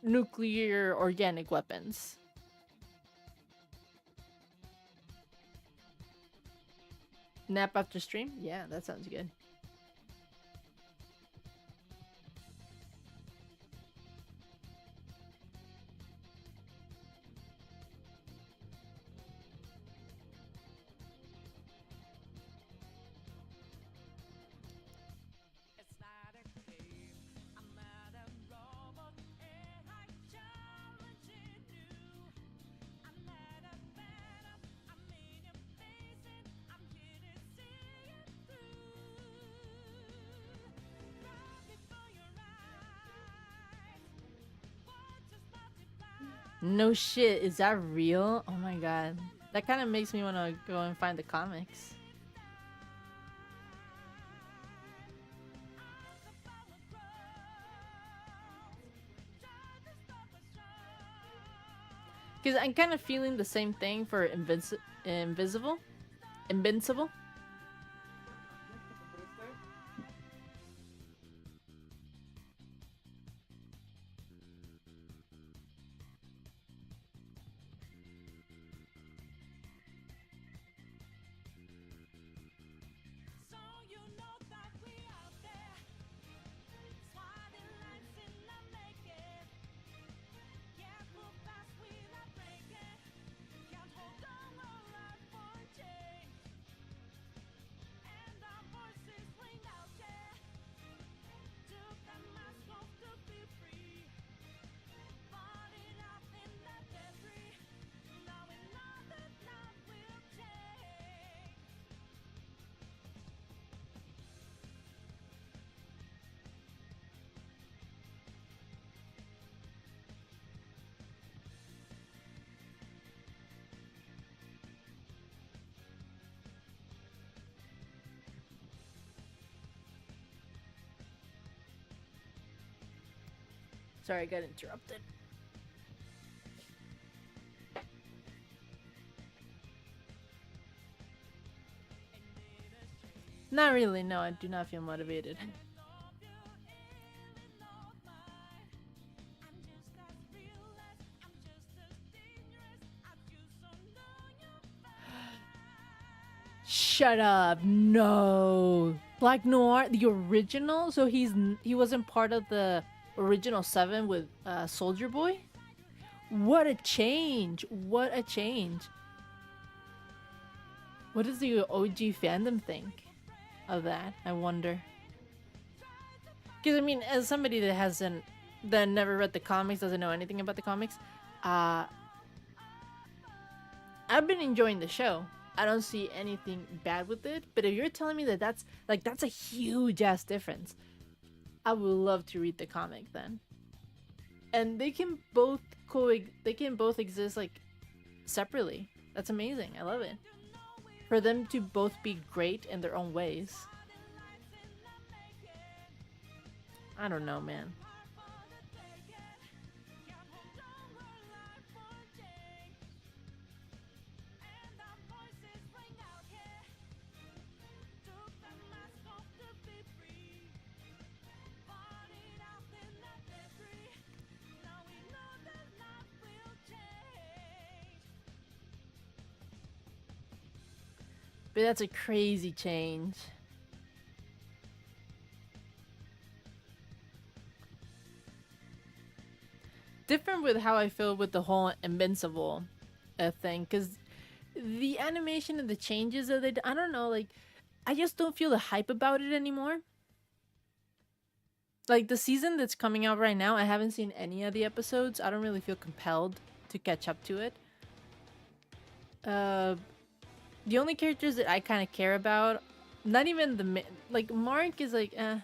Speaker 1: nuclear organic weapons. Nap after stream? Yeah, that sounds good. No shit, is that real? Oh my god. That kind of makes me want to go and find the comics. Because I'm kind of feeling the same thing for Invincible. Sorry, I got interrupted. Not really, no, I do not feel motivated. Shut up. No. Black Noir, the original? So he wasn't part of the original 7 with Soldier Boy? What a change. What a change. What does the OG fandom think of that? I wonder. Because I mean, as somebody that never read the comics, doesn't know anything about the comics, I've been enjoying the show. I don't see anything bad with it, but if you're telling me that that's a huge ass difference, I would love to read the comic then. And they can both exist like separately. That's amazing. I love it. For them to both be great in their own ways. I don't know, man. But that's a crazy change. Different with how I feel with the whole Invincible thing, because the animation and the changes that I don't know, like, I just don't feel the hype about it anymore. Like, the season that's coming out right now, I haven't seen any of the episodes. I don't really feel compelled to catch up to it. The only characters that I kind of care about, not even like, Mark is like, I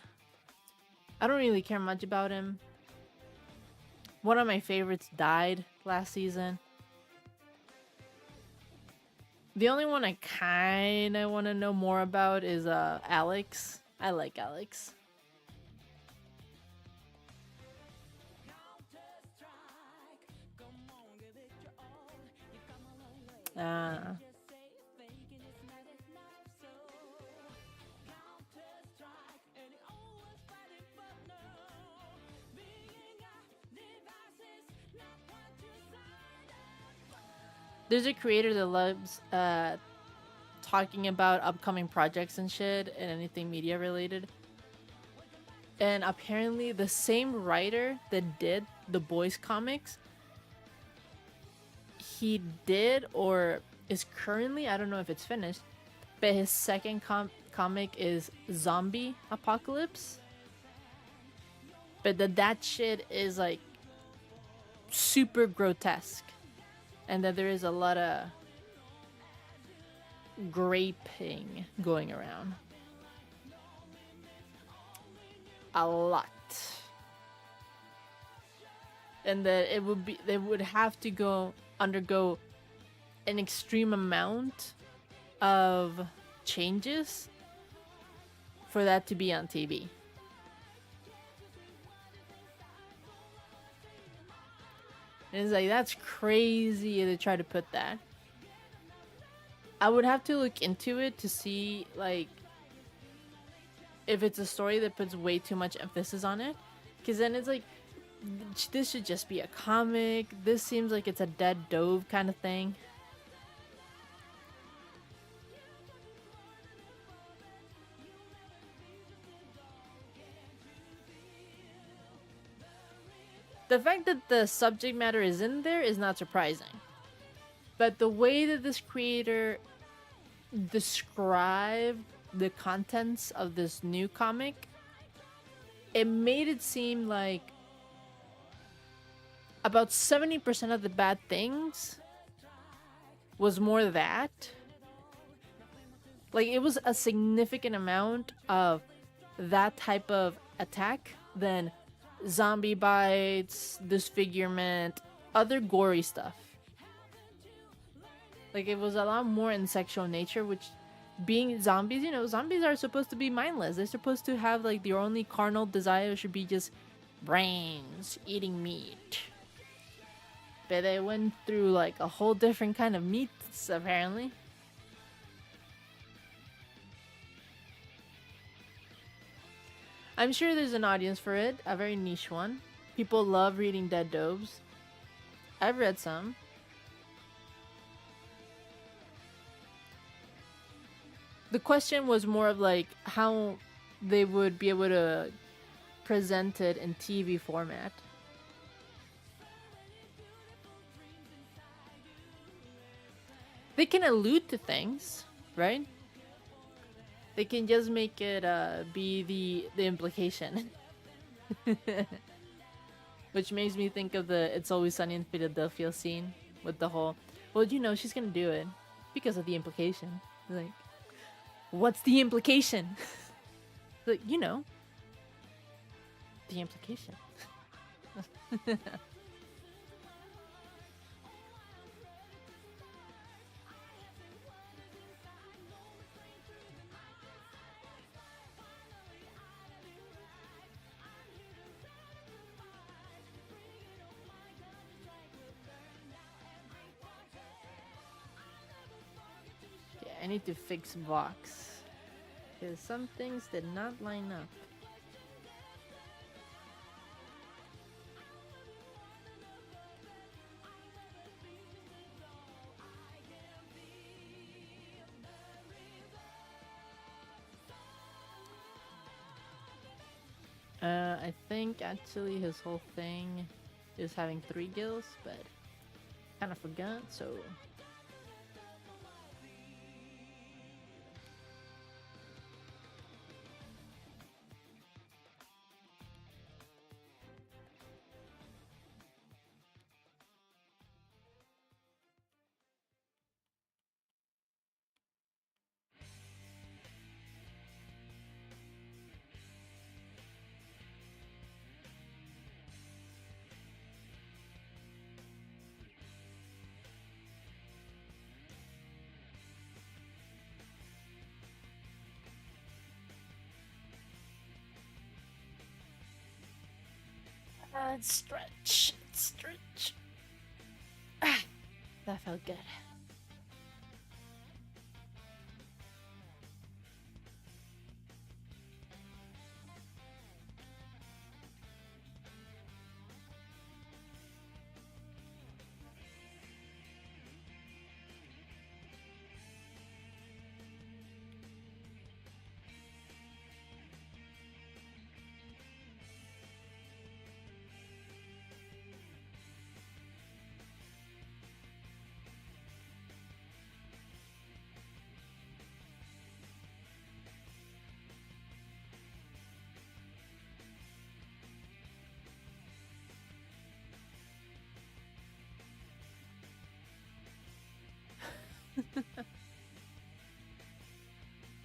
Speaker 1: don't really care much about him. One of my favorites died last season. The only one I kind of want to know more about is Alex. I like Alex. There's a creator that loves talking about upcoming projects and shit and anything media related. And apparently the same writer that did the Boys comics, he did or is currently, I don't know if it's finished, but his second comic is Zombie Apocalypse. But that shit is like super grotesque. And that there is a lot of graping going around. A lot. And that they would have to undergo an extreme amount of changes for that to be on TV. And it's like, that's crazy to try to put that. I would have to look into it to see, like, if it's a story that puts way too much emphasis on it. Because then it's like, this should just be a comic. This seems like it's a dead dove kind of thing. The fact that the subject matter is in there is not surprising. But the way that this creator described the contents of this new comic, it made it seem like about 70% of the bad things was more that. Like, it was a significant amount of that type of attack than zombie bites, disfigurement, other gory stuff. Like, it was a lot more in sexual nature, which, being zombies, zombies are supposed to be mindless. They're supposed to have, like, their only carnal desire should be just brains, eating meat. But they went through like a whole different kind of meats, apparently. I'm sure there's an audience for it, a very niche one. People love reading dead dobes. I've read some. The question was more of like how they would be able to present it in TV format. They can allude to things, right? They can just make it be the implication. Which makes me think of the It's Always Sunny in Philadelphia scene with the whole, well, you know, she's gonna do it because of the implication. Like, what's the implication? Like, you know, the implication. Okay, I need to fix Vox. Because some things did not line up. I think actually his whole thing is having 3 gills, but kind of forgot, so... stretch, stretch. Ah, that felt good.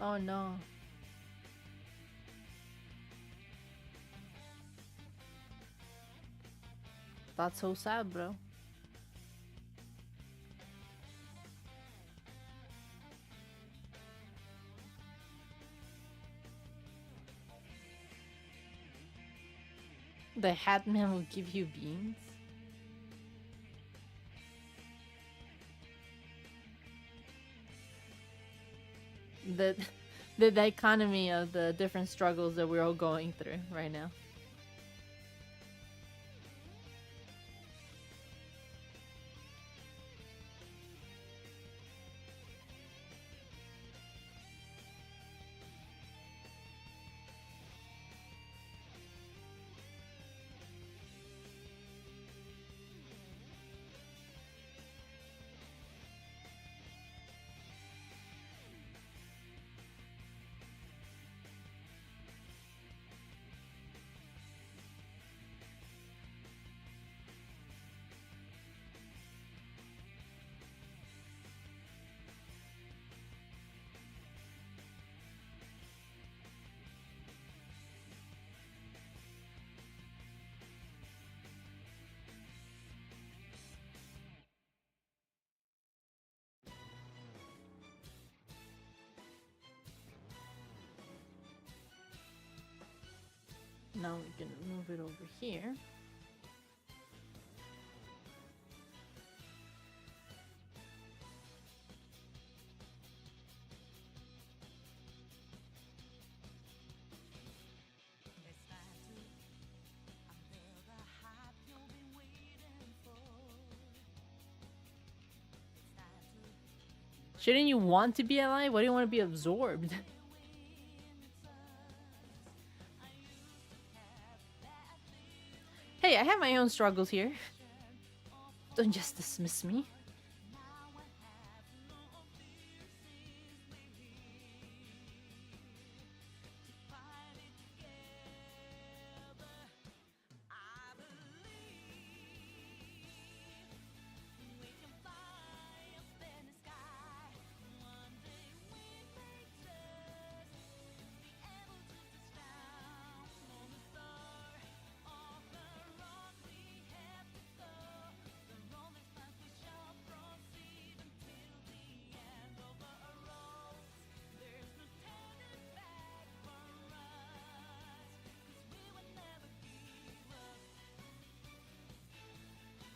Speaker 1: Oh no. That's so sad, bro. The hat man will give you beans? The the dichotomy of the different struggles that we're all going through right now. Now we can move it over here. Shouldn't you want to be alive? Why do you want to be absorbed? Hey, I have my own struggles here. Don't just dismiss me.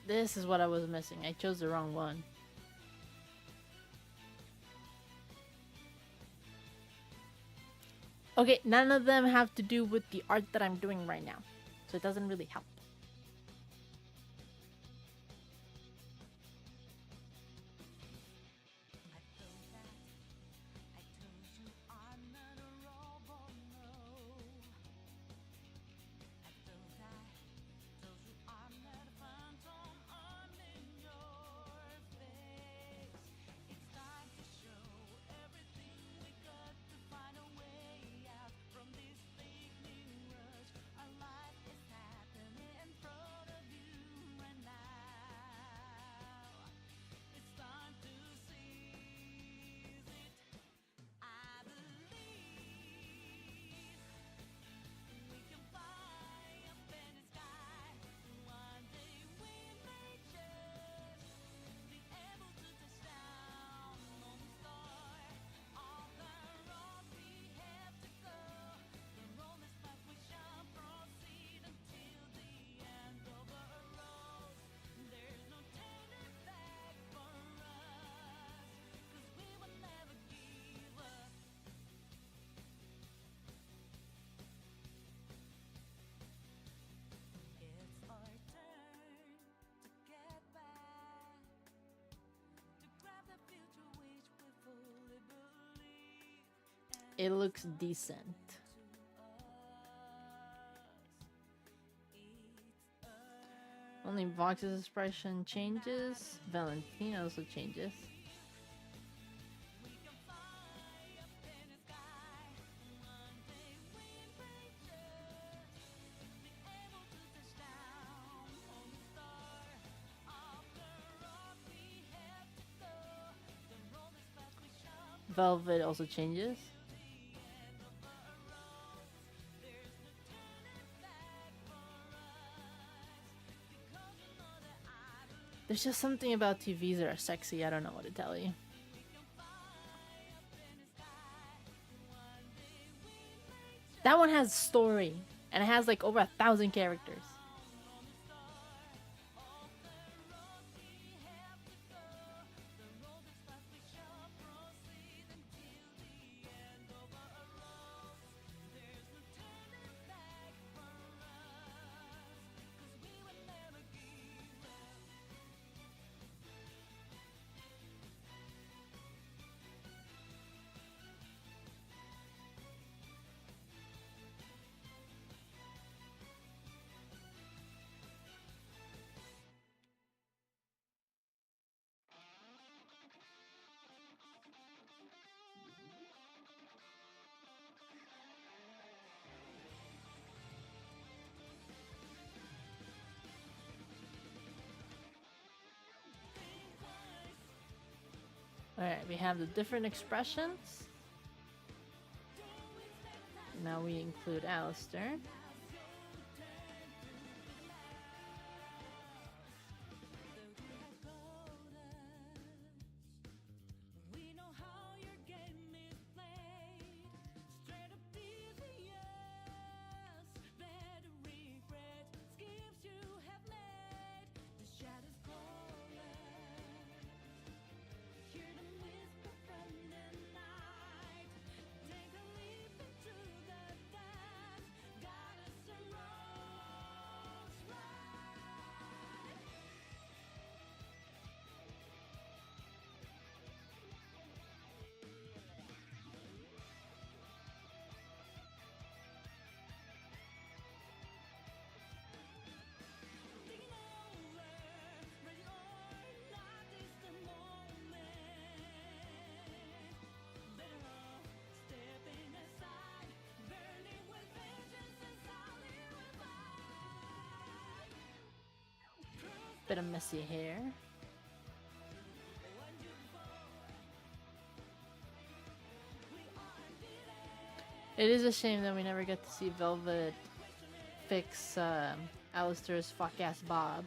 Speaker 1: This is what I was missing. I chose the wrong one. Okay, none of them have to do with the art that I'm doing right now. So it doesn't really help. It looks decent. Only Vox's expression changes. Valentina also changes. Velvet also changes. There's just something about TVs that are sexy. I don't know what to tell you. That one has story, and it has like over 1,000 characters. Alright, we have the different expressions. Now we include Alistair. Bit of messy hair. It is a shame that we never get to see Velvet fix Alistair's fuck-ass Bob.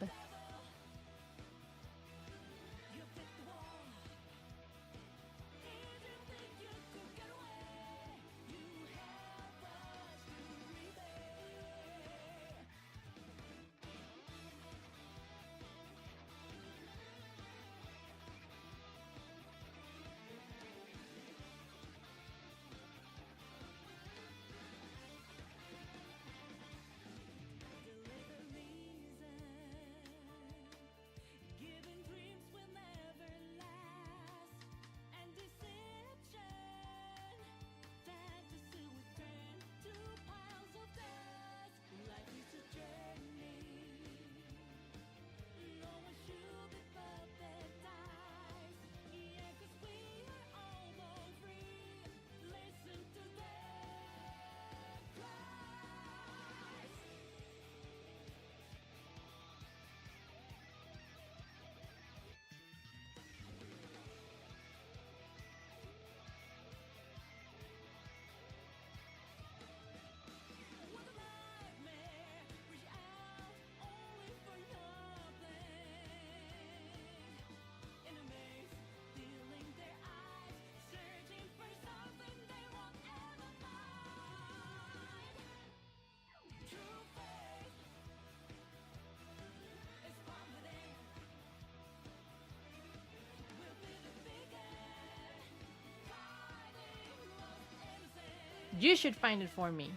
Speaker 1: You should find it for me.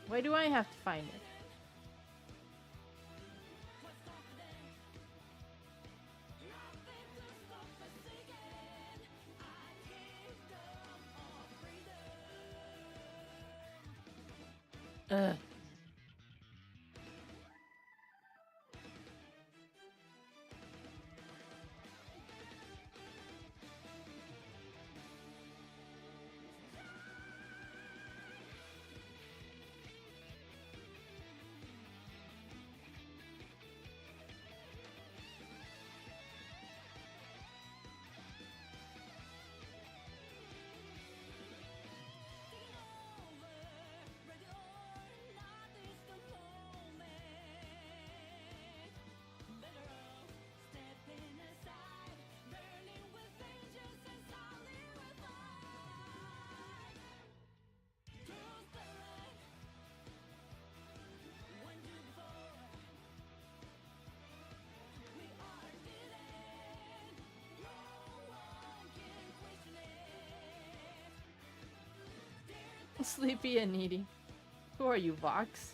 Speaker 1: Why do I have to find it? Ugh. Sleepy and needy. Who are you, Vox?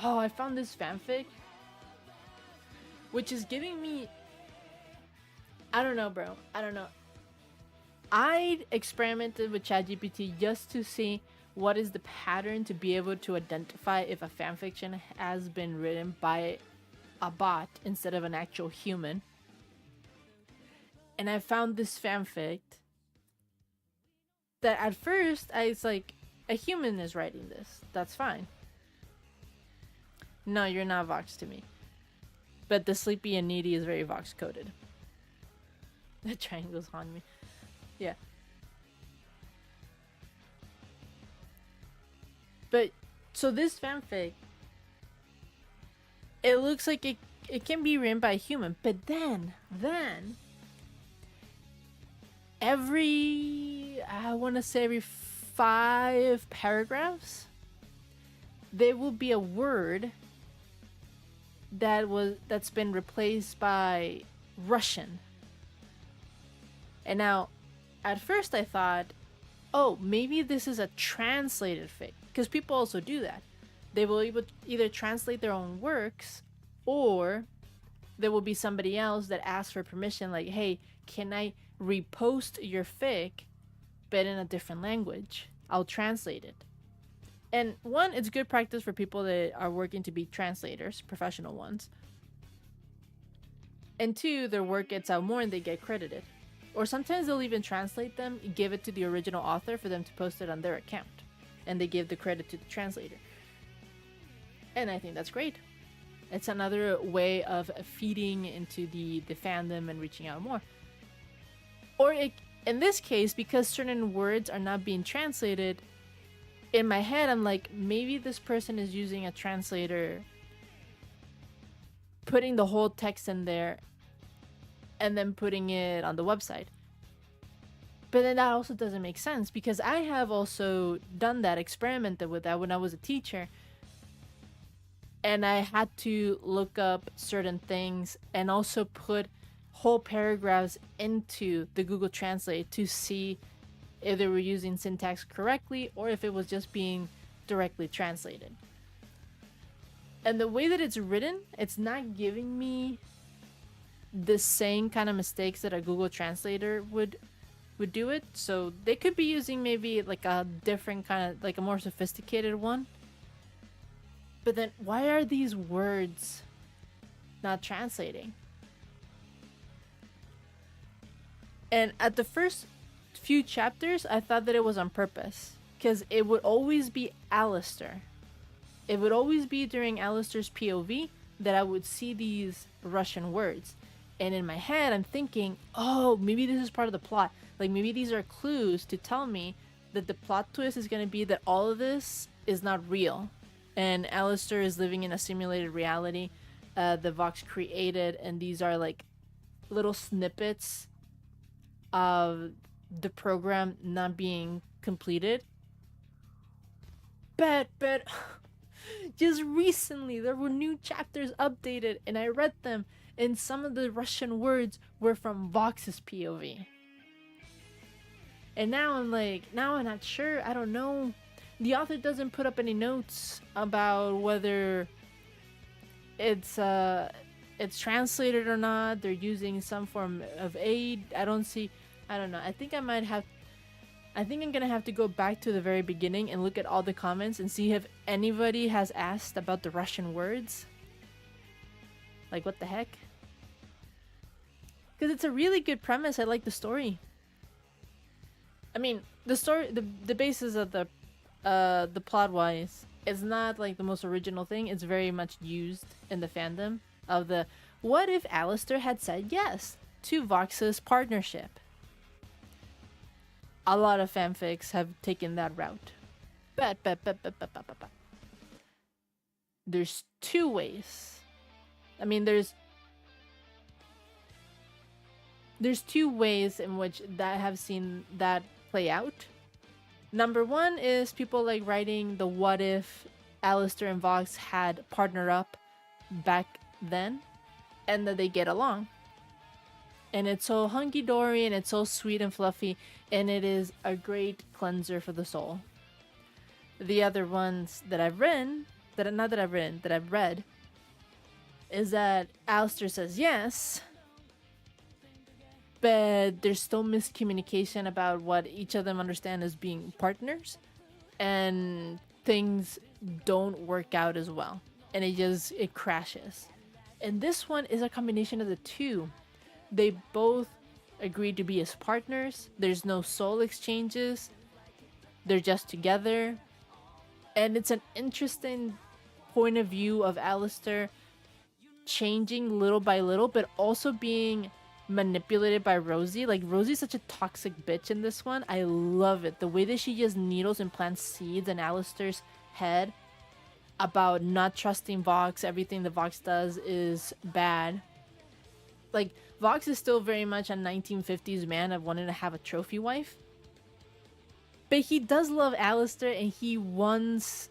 Speaker 1: Oh, I found this fanfic, which is giving me... I don't know, bro. I don't know. I experimented with ChatGPT just to see what is the pattern to be able to identify if a fanfiction has been written by a bot instead of an actual human. And I found this fanfic that at first I was like, a human is writing this. That's fine. No, you're not Vox to me. But the sleepy and needy is very Vox coded. The triangles haunt me. Yeah. But so this fanfic, it looks like it can be written by a human, but then I want to say every 5 paragraphs there will be a word that's been replaced by Russian. And now at first I thought, oh, maybe this is a translated fic, because people also do that. They will either translate their own works, or there will be somebody else that asks for permission, like, hey, can I repost your fic but in a different language? I'll translate it. And one, it's good practice for people that are working to be translators, professional ones. And two, their work gets out more and they get credited. Or sometimes they'll even translate them, give it to the original author for them to post it on their account, and they give the credit to the translator. And I think that's great. It's another way of feeding into the fandom and reaching out more. Or in this case, because certain words are not being translated, in my head, I'm like, maybe this person is using a translator, putting the whole text in there, and then putting it on the website. But then that also doesn't make sense, because I have also done that, experimented with that when I was a teacher. And I had to look up certain things and also put whole paragraphs into the Google Translate to see if they were using syntax correctly or if it was just being directly translated. And the way that it's written, it's not giving me the same kind of mistakes that a Google Translator would do it. So they could be using maybe like a different kind of, like a more sophisticated one. But then why are these words not translating? And at the first few chapters, I thought that it was on purpose, because it would always be Alistair. It would always be during Alistair's POV that I would see these Russian words. And in my head, I'm thinking, oh, maybe this is part of the plot. Like, maybe these are clues to tell me that the plot twist is going to be that all of this is not real. And Alistair is living in a simulated reality the Vox created. And these are like little snippets of the program not being completed. But just recently there were new chapters updated and I read them, and some of the Russian words were from Vox's POV. And now I'm like, now I'm not sure. I don't know. The author doesn't put up any notes about whether it's translated or not. They're using some form of aid. I don't know. I think I'm gonna have to go back to the very beginning and look at all the comments and see if anybody has asked about the Russian words. Like, what the heck? Because it's a really good premise. I like the story. I mean, the story, the basis of the plot wise, is not like the most original thing. It's very much used in the fandom of the, what if Alistair had said yes to Vox's partnership? A lot of fanfics have taken that route. But there's two ways. I mean, there's two ways in which that have seen that play out. Number one is people like writing the what if Alistair and Vox had partnered up back then and that they get along. And it's so hunky-dory and it's so sweet and fluffy, and it is a great cleanser for the soul. The other ones that I've read, that I've read, is that Alistair says yes, but there's still miscommunication about what each of them understand as being partners, and things don't work out as well, and it crashes. And this one is a combination of the two. They both agreed to be as partners. There's no soul exchanges. They're just together. And it's an interesting point of view of Alistair changing little by little, but also being manipulated by Rosie. Like, Rosie's such a toxic bitch in this one. I love it. The way that she just needles and plants seeds in Alistair's head about not trusting Vox. Everything that Vox does is bad. Like, Vox is still very much a 1950s man of wanting to have a trophy wife. But he does love Alistair and he wants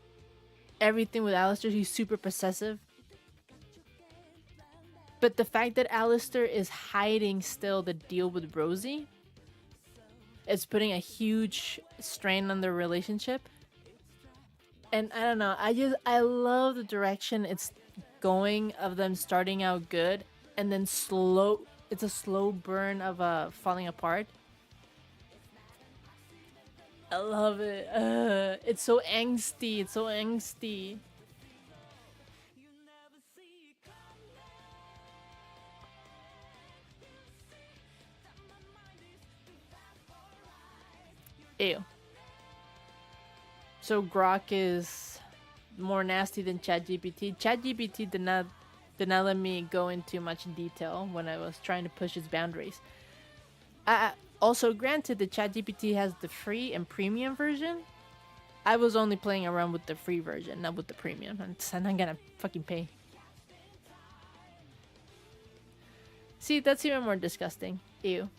Speaker 1: everything with Alistair. He's super possessive. But the fact that Alistair is hiding still the deal with Rosie is putting a huge strain on their relationship. And I don't know, I love the direction it's going of them starting out good and then it's a slow burn of falling apart. I love it. It's so angsty. Ew. So Grok is more nasty than ChatGPT. ChatGPT did not let me go into much detail when I was trying to push its boundaries. Also, granted, the ChatGPT has the free and premium version. I was only playing around with the free version, not with the premium, and I'm not gonna fucking pay. See, that's even more disgusting. Ew.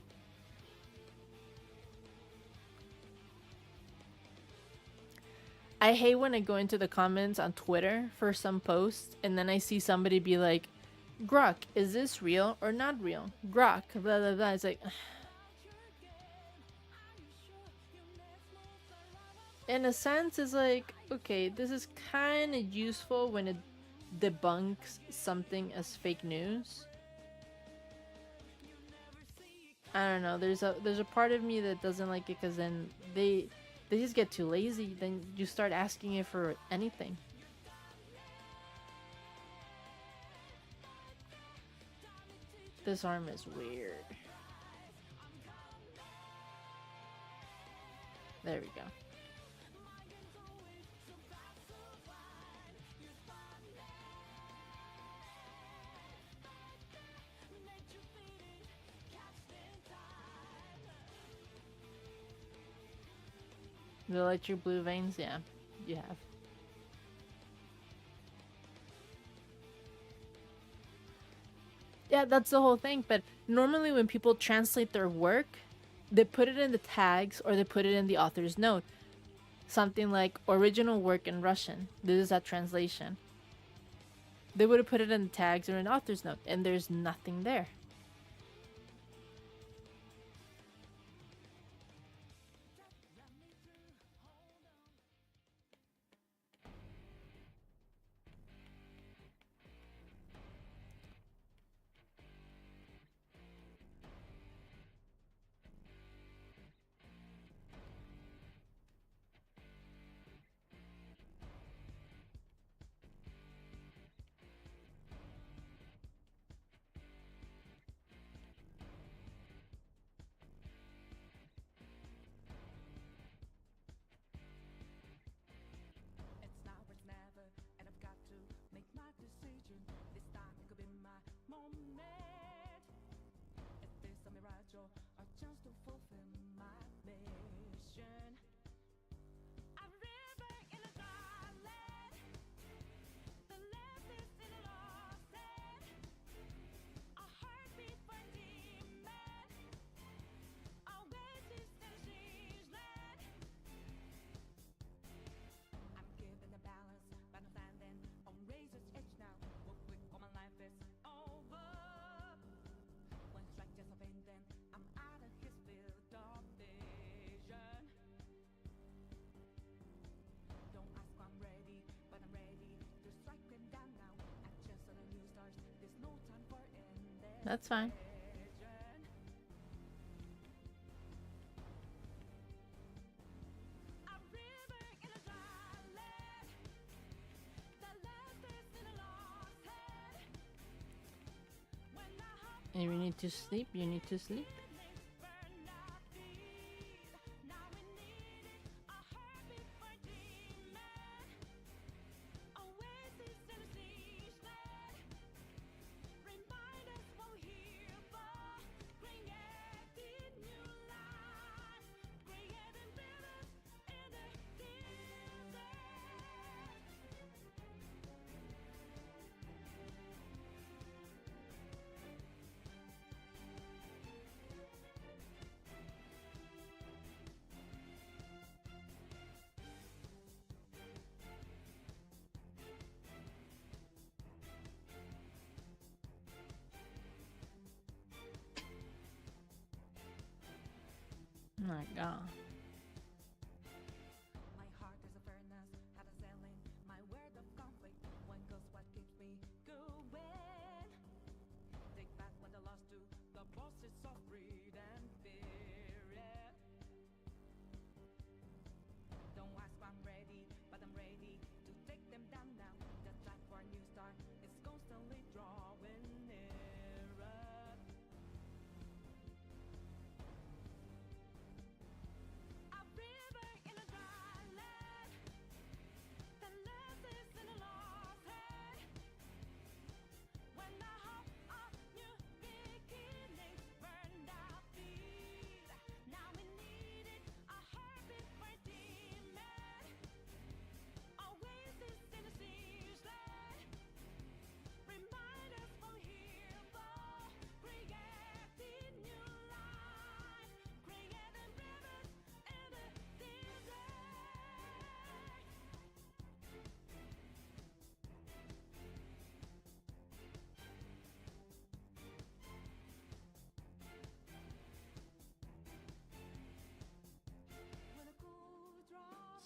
Speaker 1: I hate when I go into the comments on Twitter for some post and then I see somebody be like, Grok, is this real or not real? Grok, blah, blah, blah. It's like, in a sense, it's like, okay, this is kind of useful when it debunks something as fake news. I don't know. There's a part of me that doesn't like it because then they just get too lazy. Then you start asking it for anything. This arm is weird. There we go. The electric blue veins, yeah, you have. Yeah, that's the whole thing. But normally when people translate their work, they put it in the tags or they put it in the author's note. Something like original work in Russian. This is a translation. They would have put it in the tags or in the author's note, and there's nothing there. That's fine. If you need to sleep, you need to sleep. My God.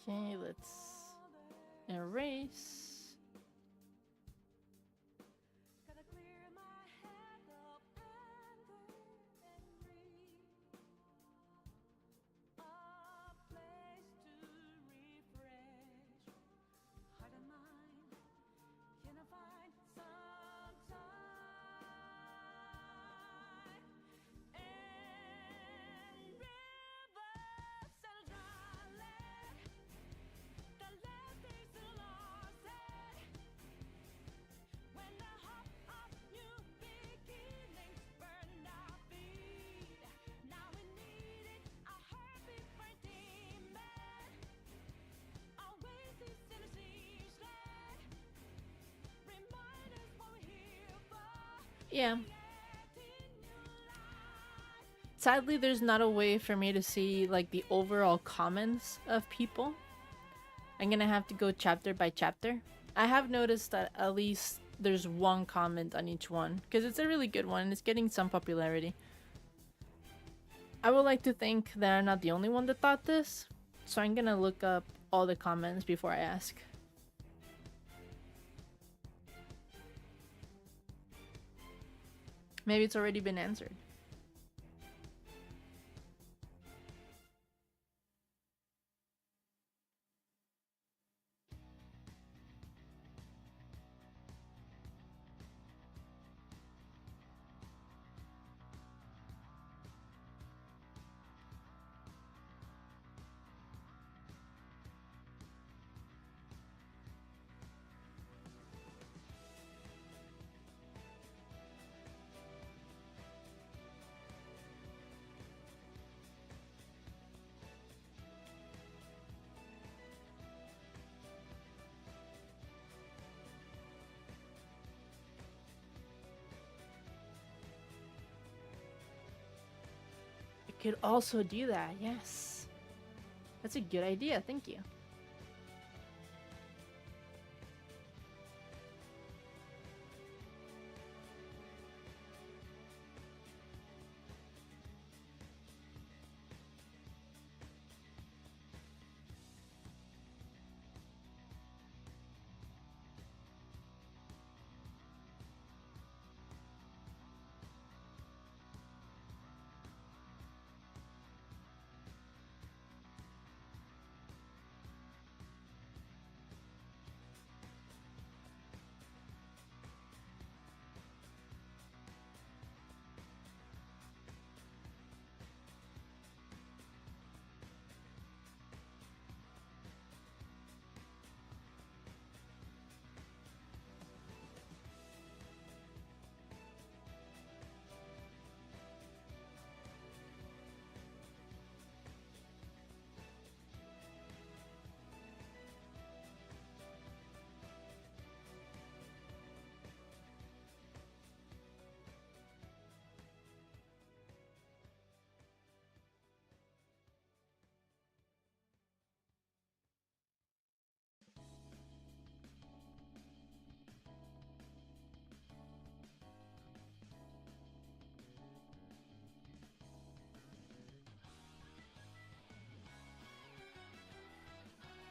Speaker 1: Okay, let's erase. Yeah. Sadly, there's not a way for me to see like the overall comments of people. I'm gonna have to go chapter by chapter. I have noticed that at least there's one comment on each one because it's a really good one and it's getting some popularity. I would like to think that I'm not the only one that thought this, so I'm gonna look up all the comments before I ask. Maybe it's already been answered. Could also do that, yes. That's a good idea, thank you.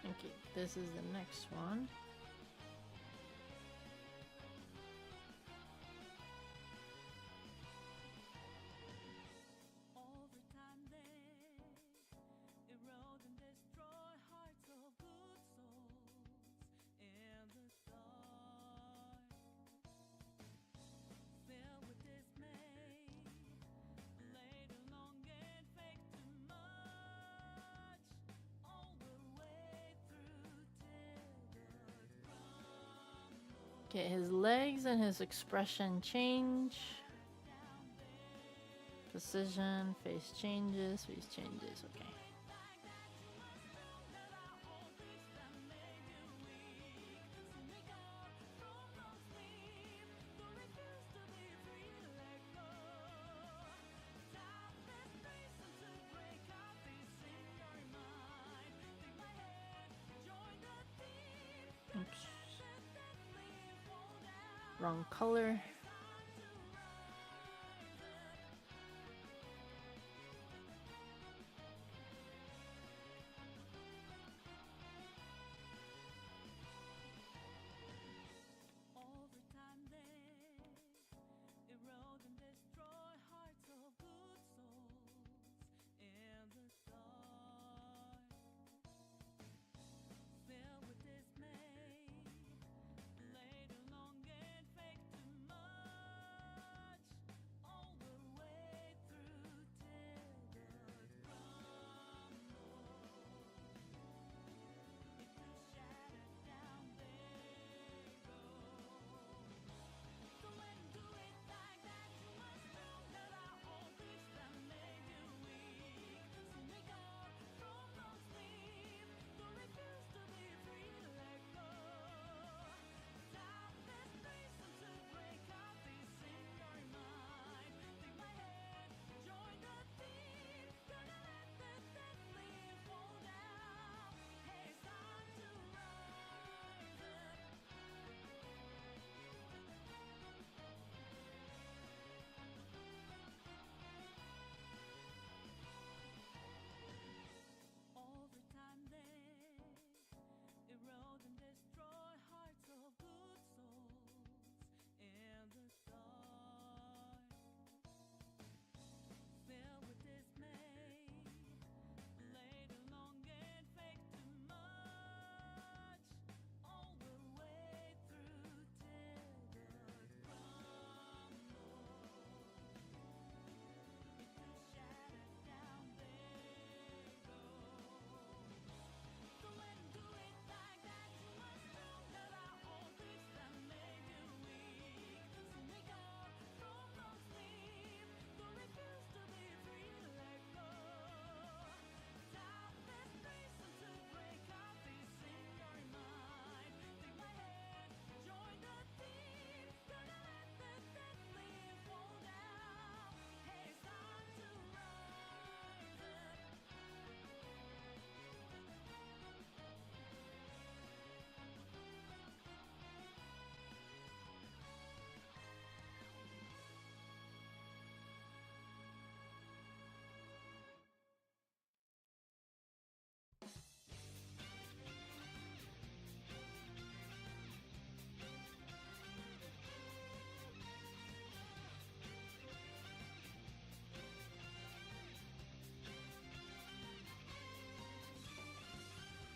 Speaker 1: Okay, this is the next one. Okay, his legs and his expression change. Precision, face changes, okay. Oops. Wrong color.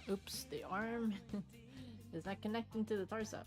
Speaker 1: Oops, the arm is not connecting to the torso.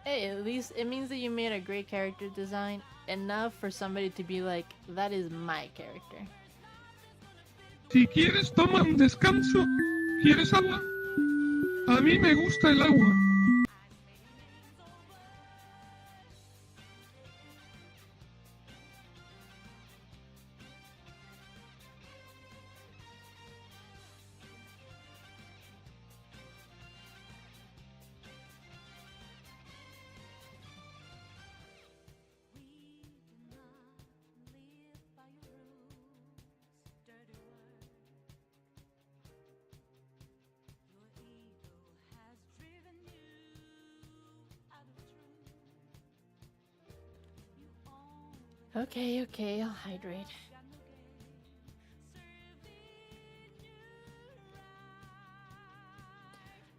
Speaker 1: Hey, at least it means that you made a great character design, enough for somebody to be like, that is my character.
Speaker 3: Si quieres, toma un descanso. ¿Quieres agua? A mí me gusta el agua.
Speaker 1: Okay, okay, I'll hydrate.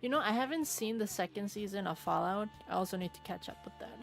Speaker 1: You know, I haven't seen the second season of Fallout. I also need to catch up with that.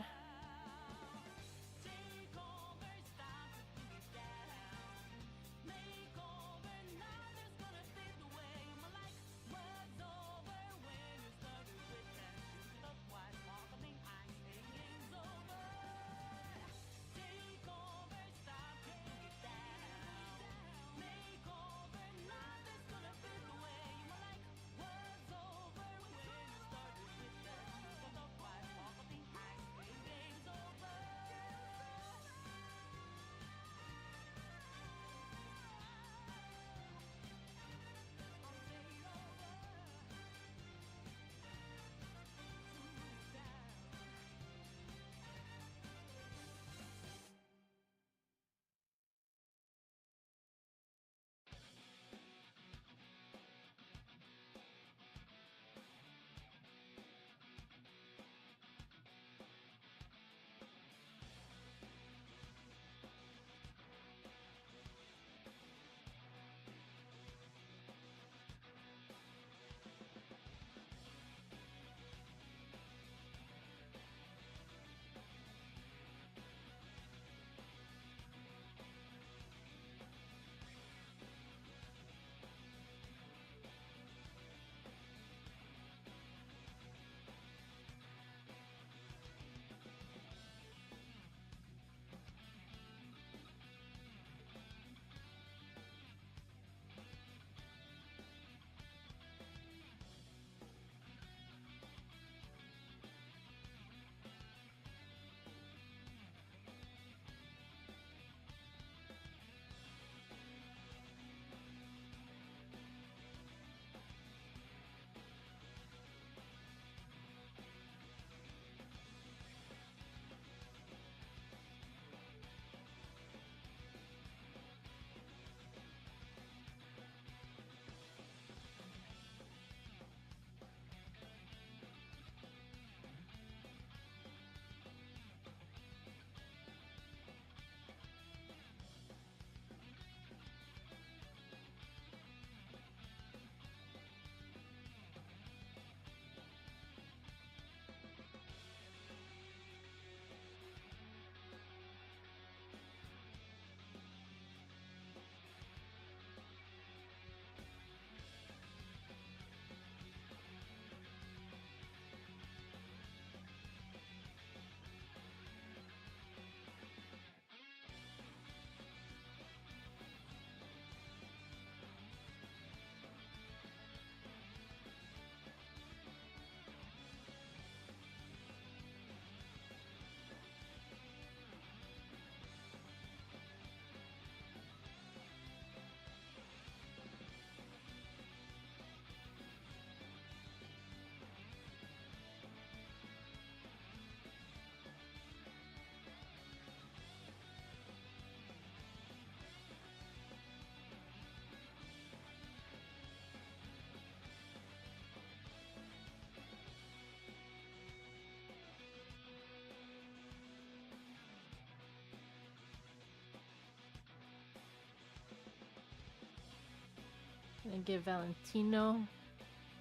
Speaker 1: And give Valentino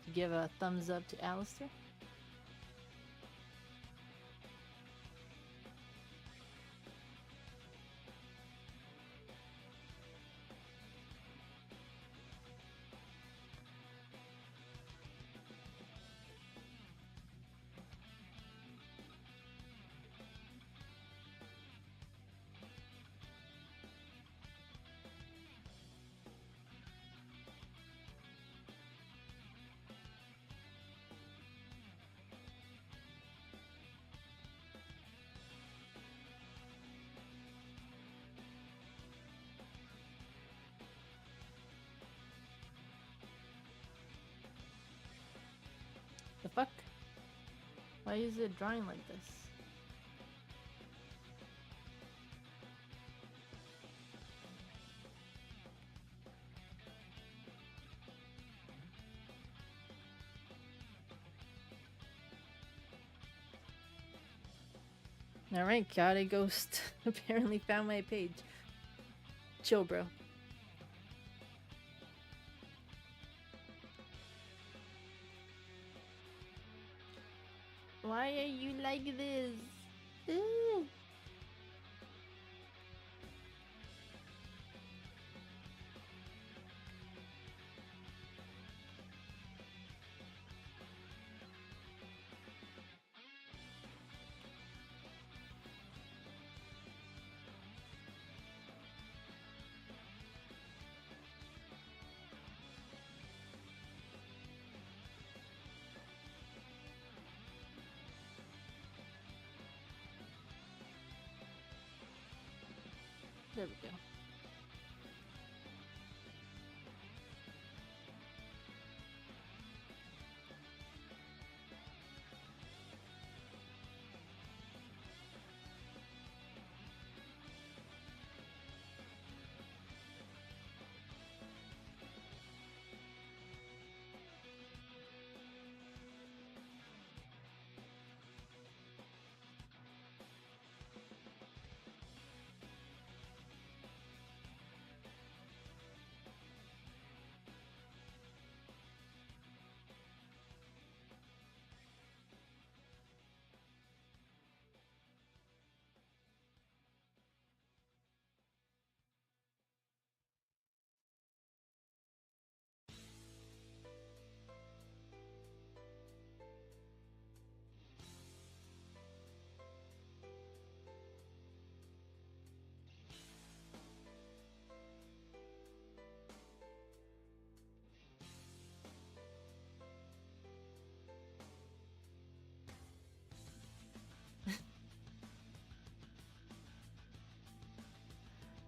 Speaker 1: to give a thumbs up to Alistair. The fuck? Why is it drawing like this? Alright, Chaotic Ghost apparently found my page. Chill, bro. Why are you like this? Ooh. There we go.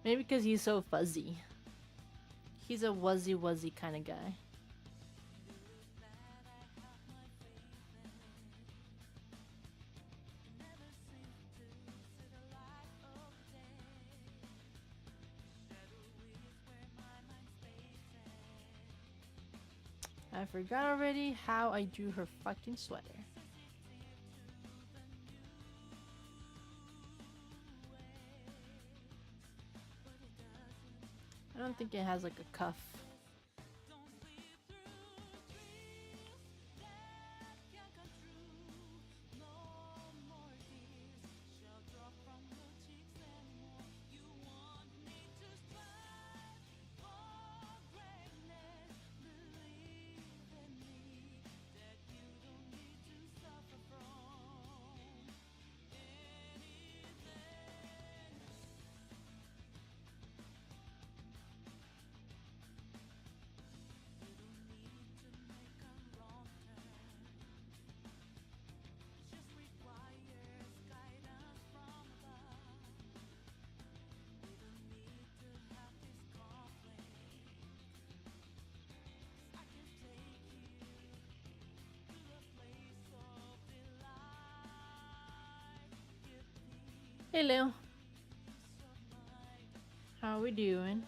Speaker 1: Maybe because he's so fuzzy. He's a wuzzy kind of guy. I forgot already how I drew her fucking sweater. I don't think it has like a cuff. Hey Leo. How we doing?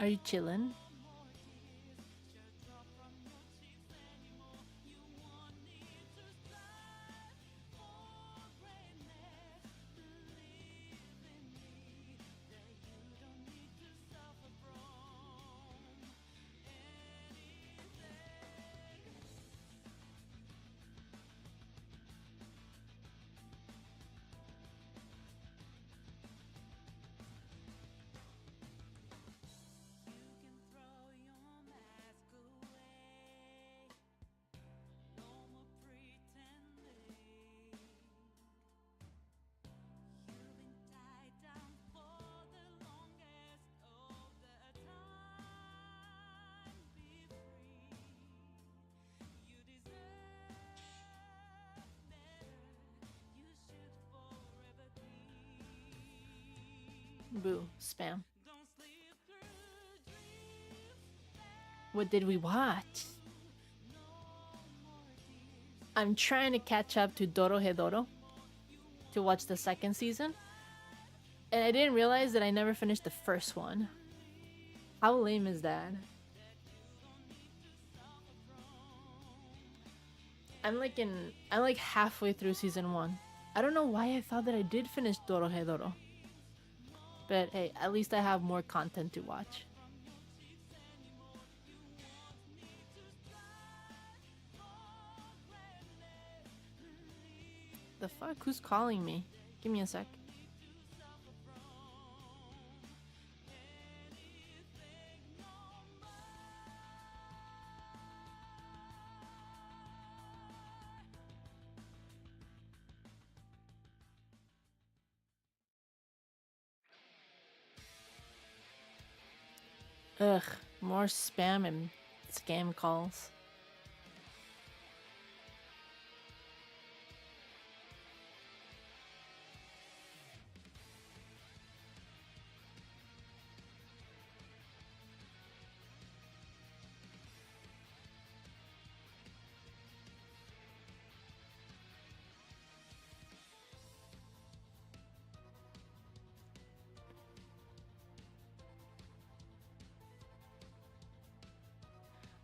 Speaker 1: Are you chilling? Boo. Spam. What did we watch? I'm trying to catch up to Dorohedoro to watch the second season. And I didn't realize that I never finished the first one. How lame is that? I'm like halfway through season 1. I don't know why I thought that I did finish Dorohedoro. But hey, at least I have more content to watch. The fuck? Who's calling me? Give me a sec. Ugh, more spam and scam calls.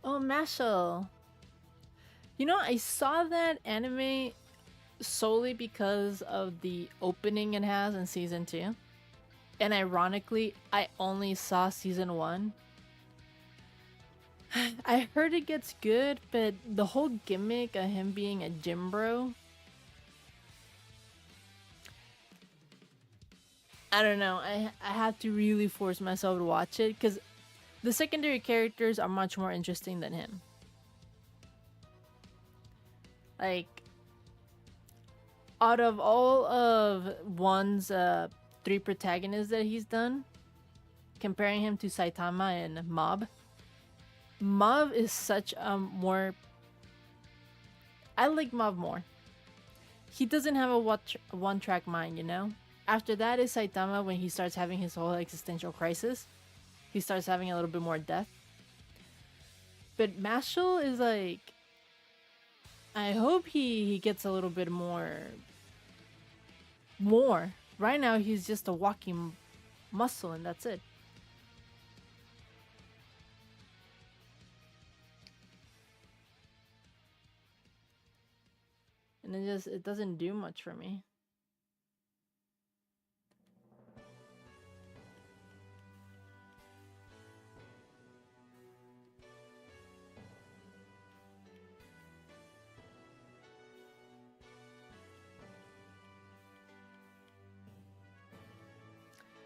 Speaker 1: Oh, Mashal. You know, I saw that anime solely because of the opening it has in season 2. And ironically, I only saw season 1. I heard it gets good, but the whole gimmick of him being a gym bro, I don't know. I have to really force myself to watch it because the secondary characters are much more interesting than him. Like, out of all of One's 3 protagonists that he's done, comparing him to Saitama and Mob, Mob is such a more... I like Mob more. He doesn't have a one-track mind, you know? After that is Saitama when he starts having his whole existential crisis. He starts having a little bit more depth. But Mashal is like... I hope he gets a little bit more... Right now he's just a walking muscle and that's it. And it doesn't do much for me.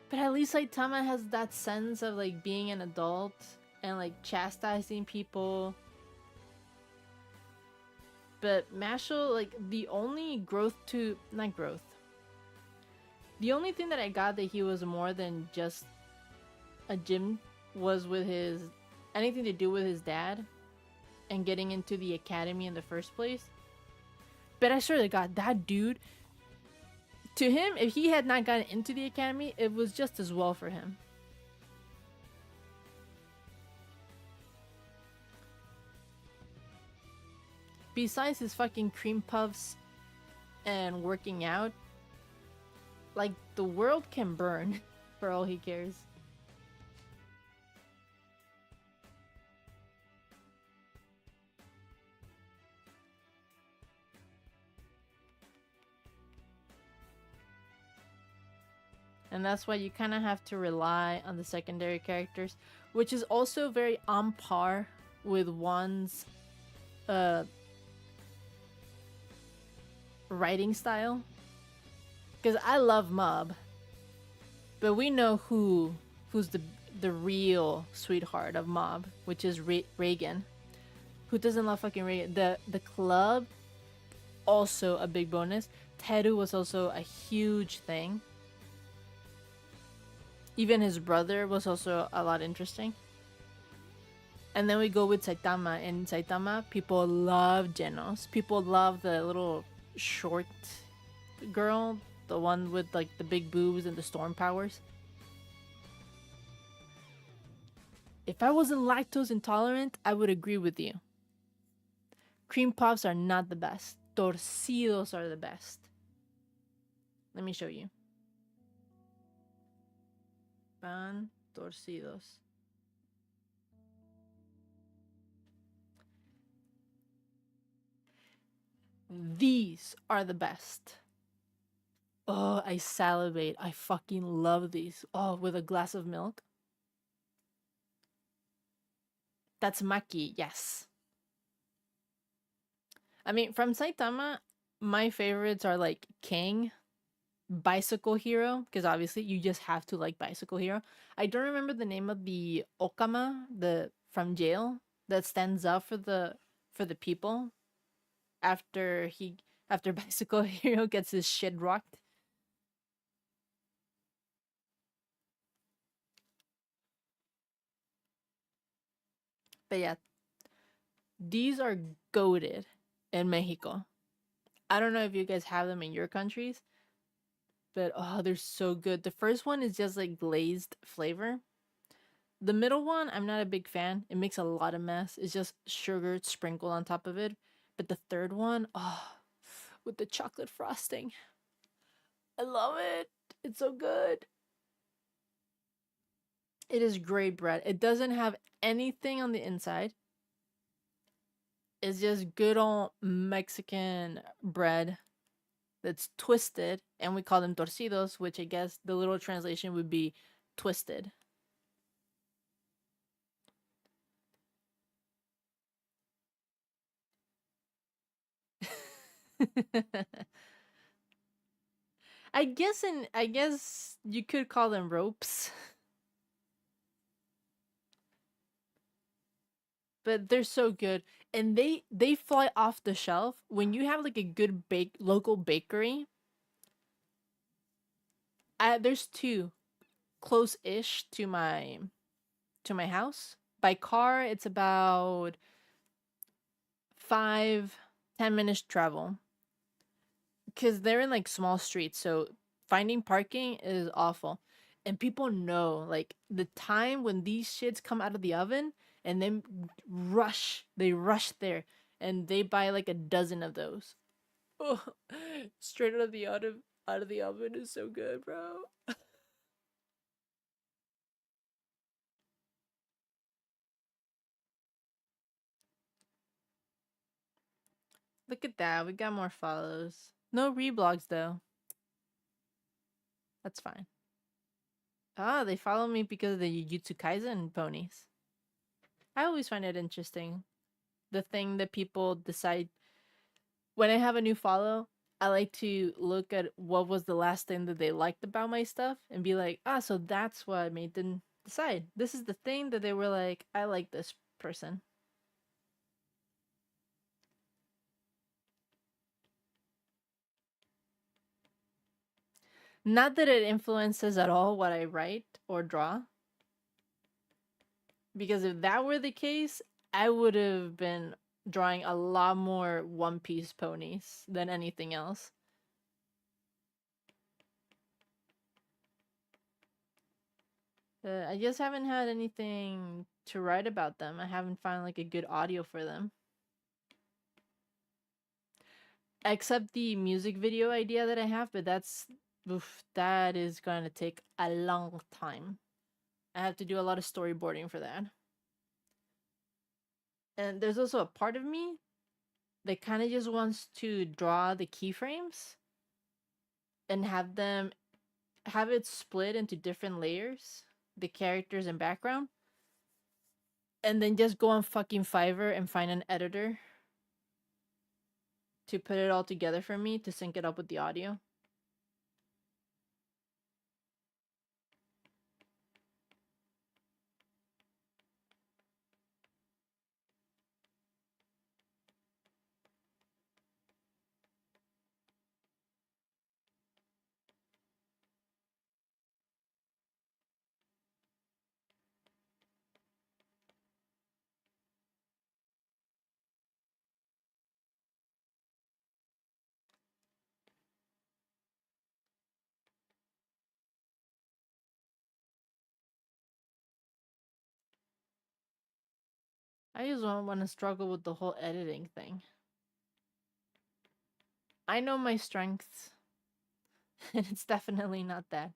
Speaker 1: But at least Saitama has that sense of like being an adult and like chastising people. But Mashal, like the only the only thing that I got that he was more than just a gym was with his anything to do with his dad and getting into the academy in the first place. But I swear to God, that dude, to him, if he had not gotten into the academy, it was just as well for him. Besides his fucking cream puffs and working out, like the world can burn for all he cares. And that's why you kind of have to rely on the secondary characters, which is also very on par with One's writing style. Because I love Mob, but we know who's the real sweetheart of Mob, which is Reagan. Who doesn't love fucking Reagan? The club, also a big bonus. Teru was also a huge thing. Even his brother was also a lot interesting. And then we go with Saitama. And Saitama, people love Genos. People love the little short girl. The one with like the big boobs and the storm powers. If I wasn't lactose intolerant, I would agree with you. Cream puffs are not the best. Torcidos are the best. Let me show you. Pan torcidos. These are the best. Oh, I salivate. I fucking love these. Oh, with a glass of milk. That's maki, yes. I mean, from Saitama, my favorites are like King, Bicycle Hero, because obviously you just have to like Bicycle Hero. I don't remember the name of the Okama, the from jail that stands up for the people after Bicycle Hero gets his shit rocked. But yeah, these are goated in Mexico. I don't know if you guys have them in your countries, but oh, they're so good. The first one is just like glazed flavor. The middle one, I'm not a big fan. It makes a lot of mess. It's just sugar sprinkled on top of it. But the third one, oh, with the chocolate frosting. I love it. It's so good. It is great bread. It doesn't have anything on the inside. It's just good old Mexican bread that's twisted, and we call them torcidos, which I guess the little translation would be twisted. I guess you could call them ropes. But they're so good, and they fly off the shelf when you have like a good local bakery. There's two close-ish to my house. By car, it's about 5-10 minutes travel, because they're in like small streets, so finding parking is awful. And people know like the time when these shits come out of the oven, and then they rush there, and they buy like a dozen of those. Oh, straight out of the oven is so good, bro. Look at that, we got more follows. No reblogs though. That's fine. Ah, they follow me because of the Jujutsu Kaisen ponies. I always find it interesting. The thing that people decide when I have a new follow, I like to look at what was the last thing that they liked about my stuff and be like, ah, so that's what made them decide. This is the thing that they were like, I like this person. Not that it influences at all what I write or draw, because if that were the case, I would have been drawing a lot more One Piece ponies than anything else. I just haven't had anything to write about them. I haven't found like a good audio for them. Except the music video idea that I have, but that is going to take a long time. I have to do a lot of storyboarding for that. And there's also a part of me that kind of just wants to draw the keyframes and have it split into different layers, the characters and background, and then just go on fucking Fiverr and find an editor to put it all together for me to sync it up with the audio. I just don't want to struggle with the whole editing thing. I know my strengths, and it's definitely not that.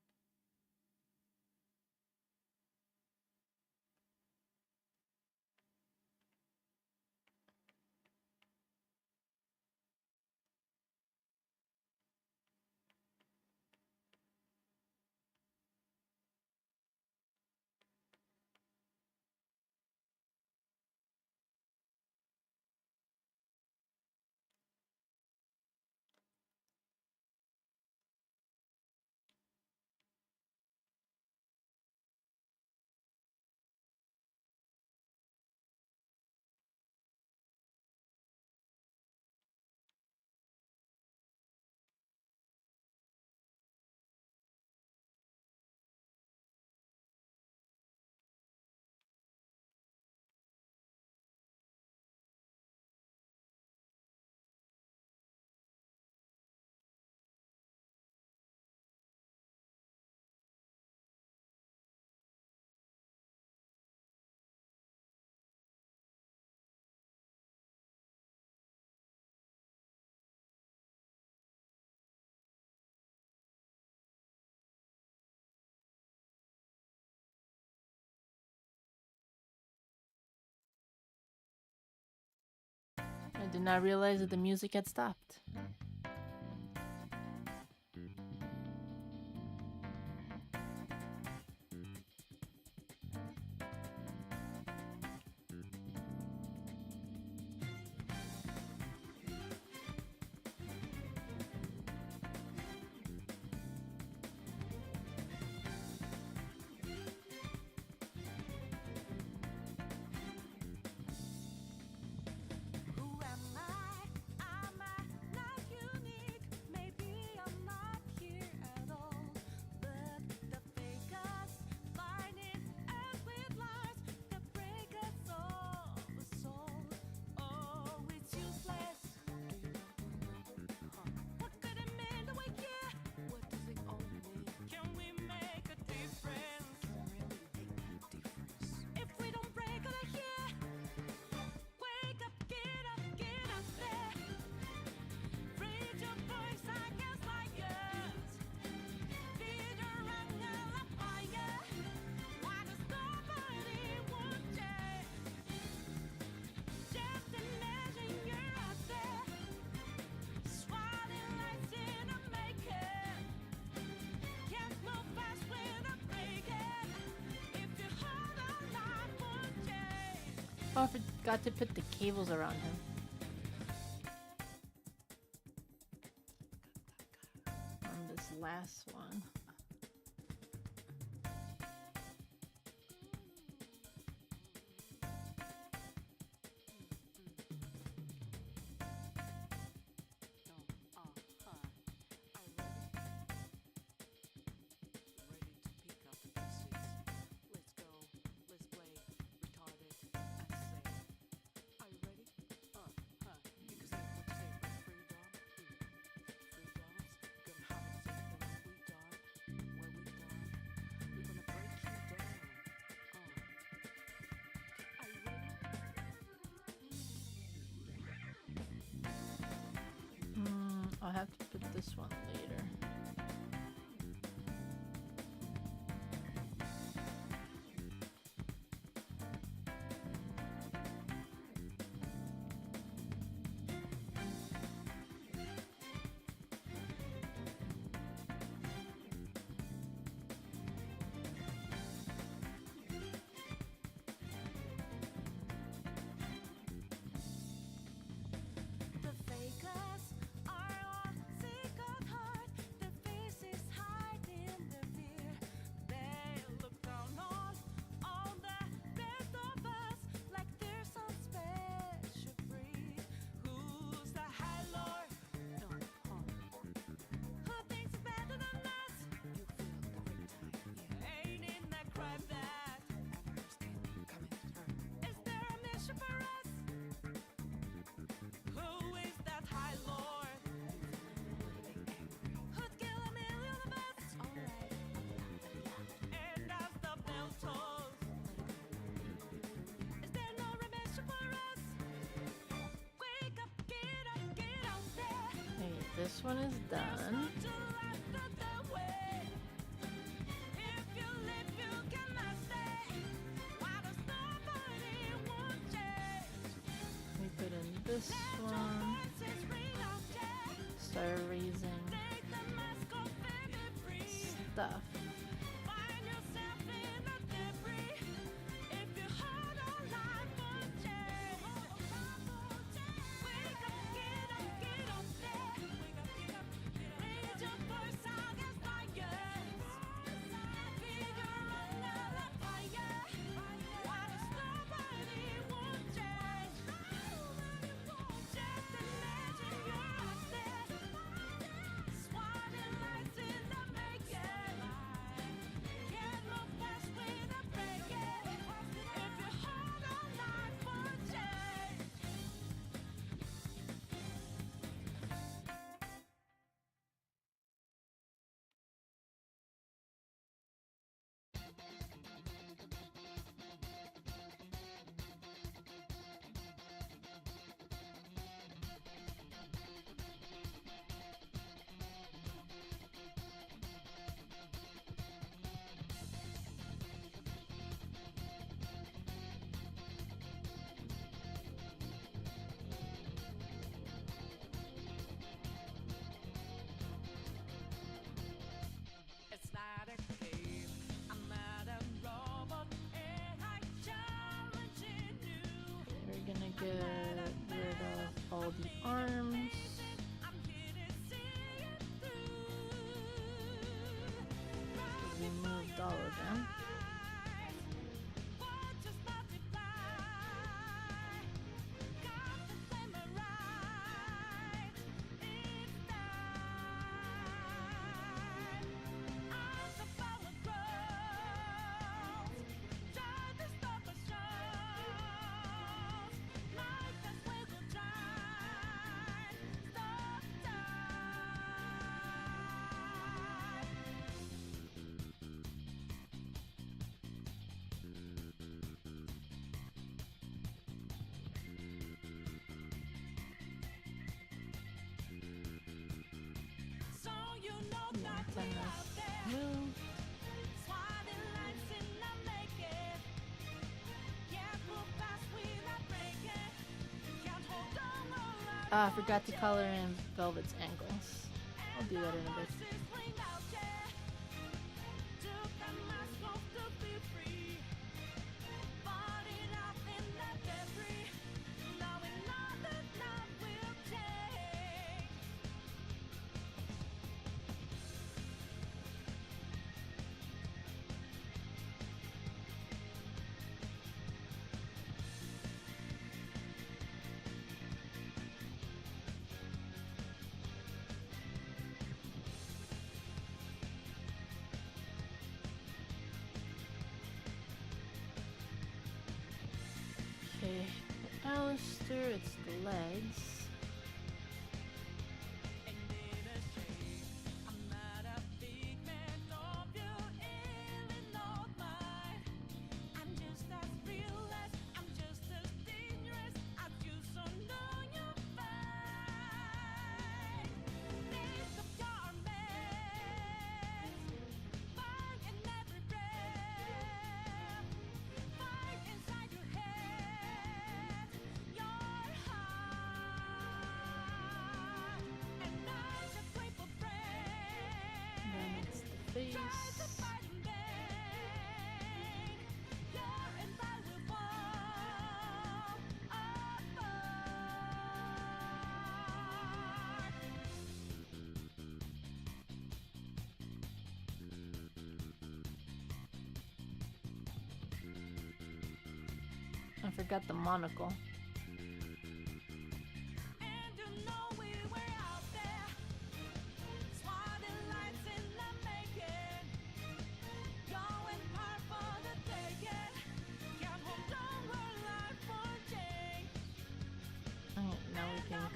Speaker 1: I did not realize that the music had stopped.
Speaker 4: Who am I? Am I not unique? Maybe I'm not here at all. But the fakers find it as with lies that break us all. Oh, it's useless. What could it mean to wake here? What does it all mean? Can we make a difference? If we don't break out of here. Wake up, get up there. Raise your voice, I guess, like yours. Feed your anger like fire. Why does nobody want change? Just imagine you're out there. Swatting lights in a making. Can't move fast without breaking. If you hold on, life will change.
Speaker 1: Oh, I forgot to put the cables around him. On this last one. I'll have to put this one later.
Speaker 4: The fakers are all sick at heart.
Speaker 1: This one is done. We put in this one. Start erasing stuff. We're gonna get rid of all the arms. We moved all of them. Move. Ah, I forgot to color in Velvet's ankles. I'll do that in a bit. Okay, Alistair, it's the legs. Face. I forgot the monocle.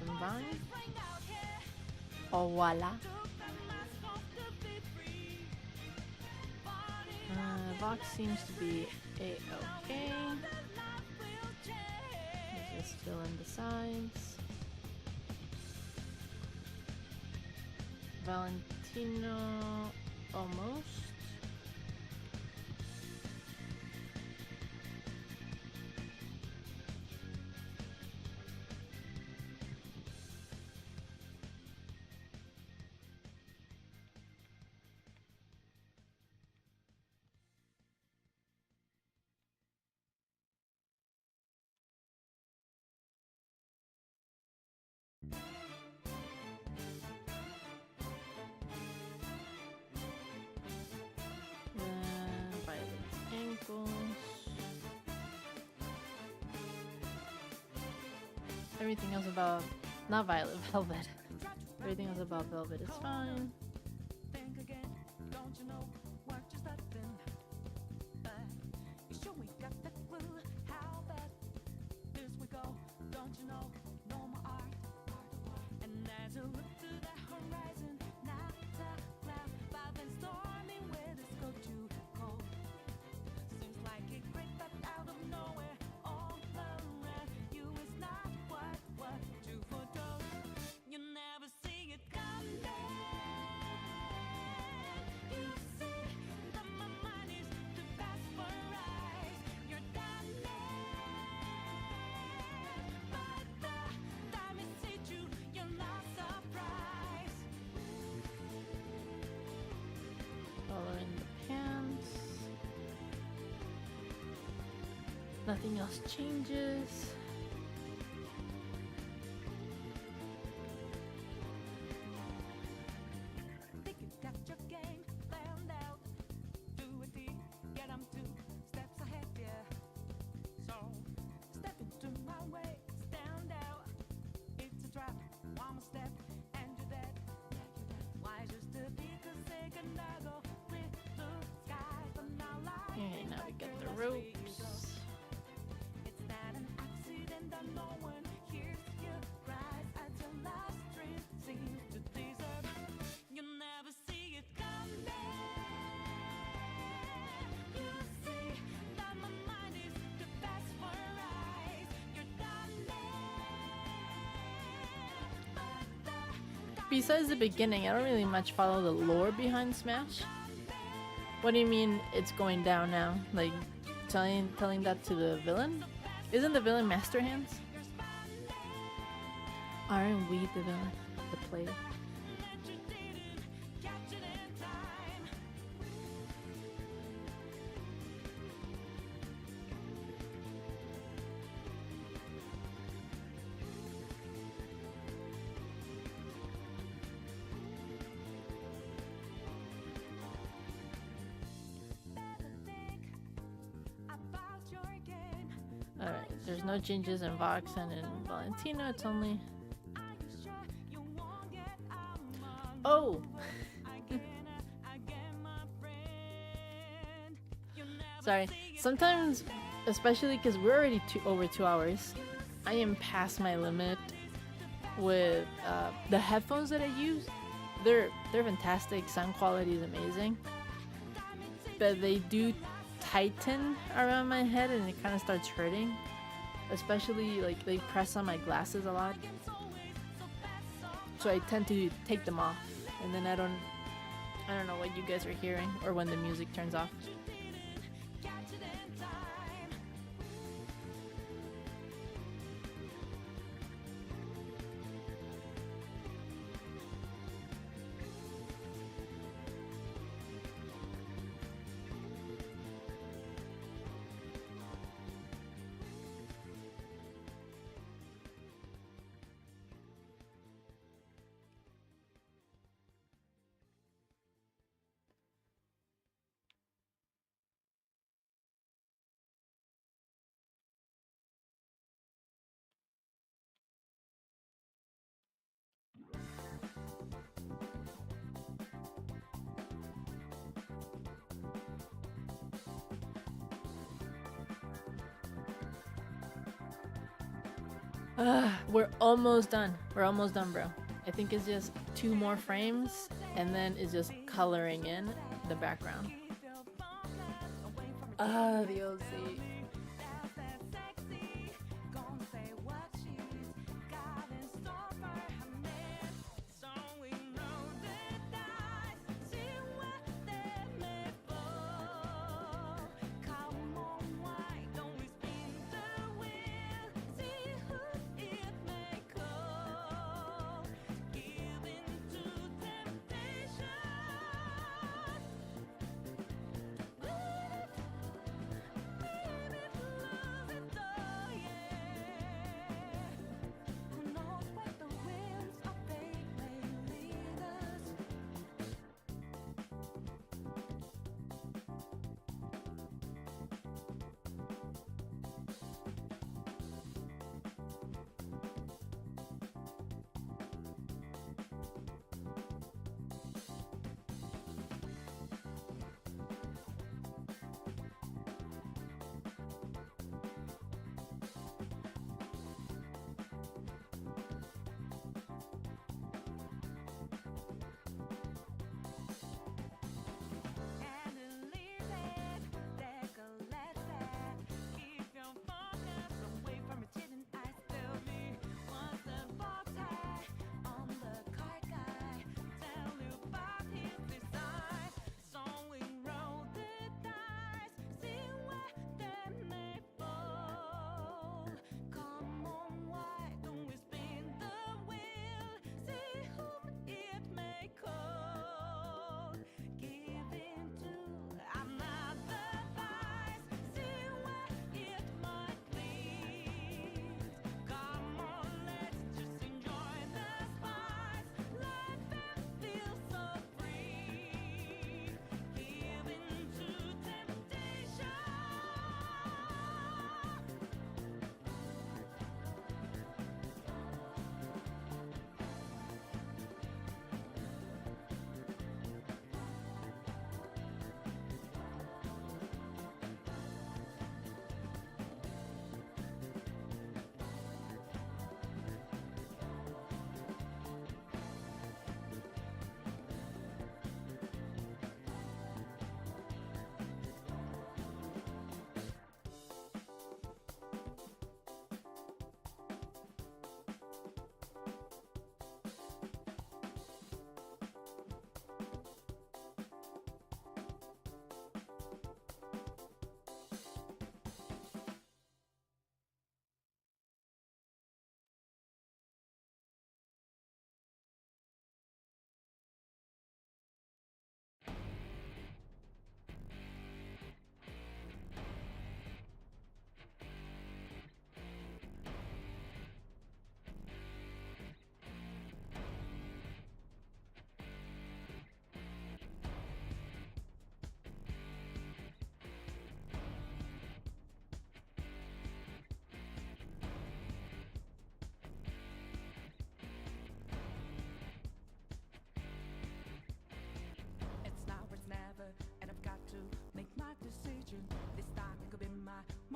Speaker 1: Combine. Oh, voila. Vox seems to be a-okay. Just fill in the sides. Valentino, almost. Violet's ankles. Everything else about not Violet, Velvet. Everything else about Velvet is fine.
Speaker 4: Think again, don't you know what you're starting? You sure we got the clue how bad this we go? Don't you know? No more art. And as you look to the horizon, not a cloud, but then stormy winds go too cold. Seems like it crept up out of nowhere, all around you is not what you foretold. You never see it coming. You see that my mind is too fast for eyes. You're done, but the time it hit you, you're not surprised.
Speaker 1: Following the pants. Nothing else changes.
Speaker 4: Think you got your game planned out. Do it deep, get 'em 2 steps ahead, yeah. So step into my way, stand out. It's a trap, one more step and you're dead. Why just a bit of second I go with blue skies, but now life
Speaker 1: Okay,
Speaker 4: is
Speaker 1: now we
Speaker 4: like
Speaker 1: get
Speaker 4: a
Speaker 1: the
Speaker 4: lost
Speaker 1: ropes.
Speaker 4: It's not an accident that no one hears your cries as your last dream seems to desert. You never see it coming. You see that my mind is too fast for eyes. You're done, but
Speaker 1: Besides the beginning, I don't really much follow the lore behind Smash. What do you mean it's going down now? Like telling that to the villain? Isn't the villain Master Hands? Aren't we the villain? The player?
Speaker 4: that you didn't catch it in time. Better think about your game.
Speaker 1: Alright, there's no changes in Vox and in Valentino, it's only...
Speaker 4: Are you sure you won't get among?
Speaker 1: Oh!
Speaker 4: Again, my friend. You never
Speaker 1: Sorry.
Speaker 4: see it
Speaker 1: Sometimes, especially because we're already over 2 hours, I am past my limit with the headphones that I use. They're fantastic, sound quality is amazing, but they do tighten around my head and it kind of starts hurting. Especially like they press on my glasses a lot, so I tend to take them off, and then I don't know what you guys are hearing or when the music turns off.
Speaker 4: catch it in time.
Speaker 1: We're almost done. We're almost done, bro. I think it's just 2 more frames, and then it's just coloring in the background. The old sea.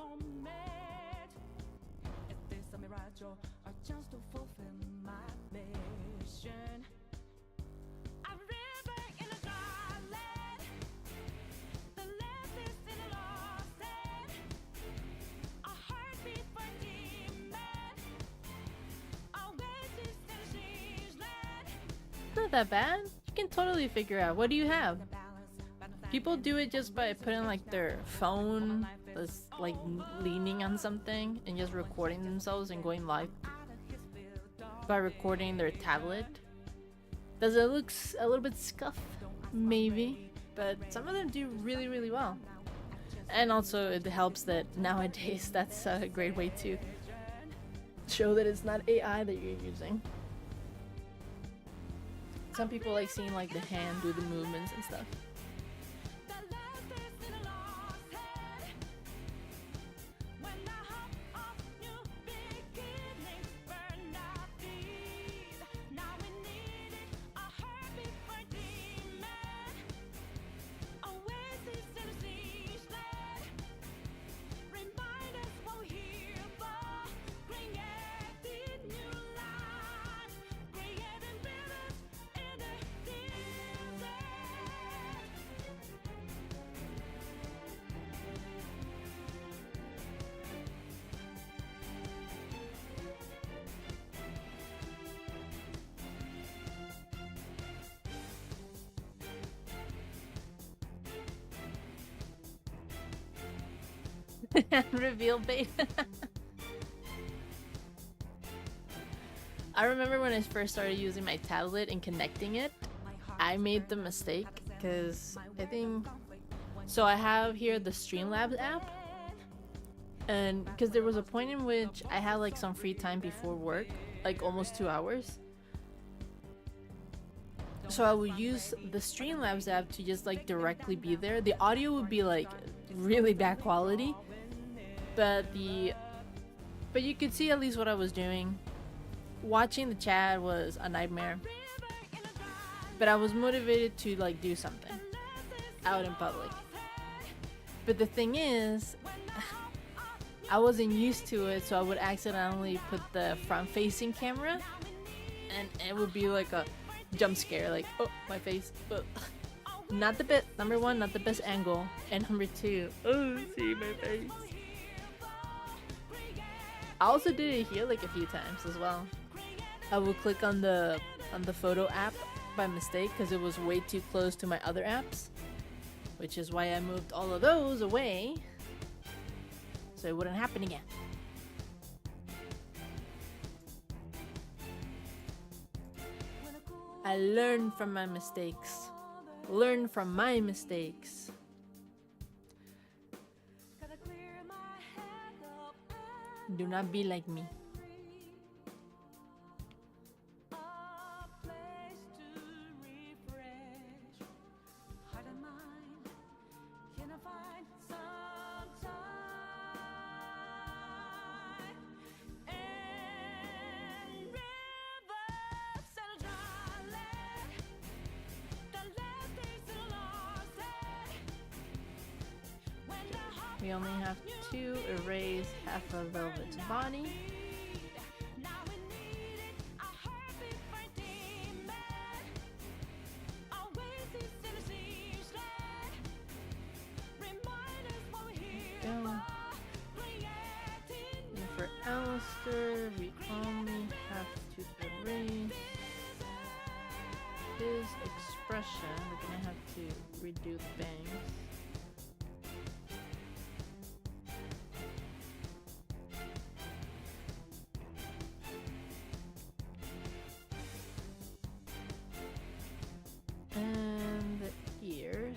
Speaker 4: moment. Is this a mirage or a chance to fulfill my mission? A river in a garland, the left is in a lost end. A heartbeat for a demon, always is in a siege land.
Speaker 1: Not that bad. You can totally figure out. What do you have? People do it just by putting like their phone that's like leaning on something and just recording themselves and going live by recording their tablet. Does it look a little bit scuffed? Maybe, but some of them do really, really well. And also it helps that nowadays that's a great way to show that it's not AI that you're using. Some people like seeing like the hand do the movements and stuff. Reveal bait. I remember when I first started using my tablet and connecting it, I made the mistake because I think so. I have here the Streamlabs app, and because there was a point in which I had like some free time before work, like almost 2 hours. So I would use the Streamlabs app to just like directly be there. The audio would be like really bad quality, but you could see at least what I was doing. Watching the chat was a nightmare, but I was motivated to like do something out in public. But the thing is, I wasn't used to it, so I would accidentally put the front-facing camera, and it would be like a jump scare, like, oh, my face. Oh. Not the best. Number one, not the best angle, and number two, oh, see my face. I also did it here like a few times as well. I would click on the photo app by mistake because it was way too close to my other apps, which is why I moved all of those away so it wouldn't happen again. I learned from my mistakes. Learn from my mistakes. Do not be like me. We only have to erase half of Velvet's body. Go. And for Alistair, we only have to erase his expression. We're gonna have to redo the bangs. And the ears.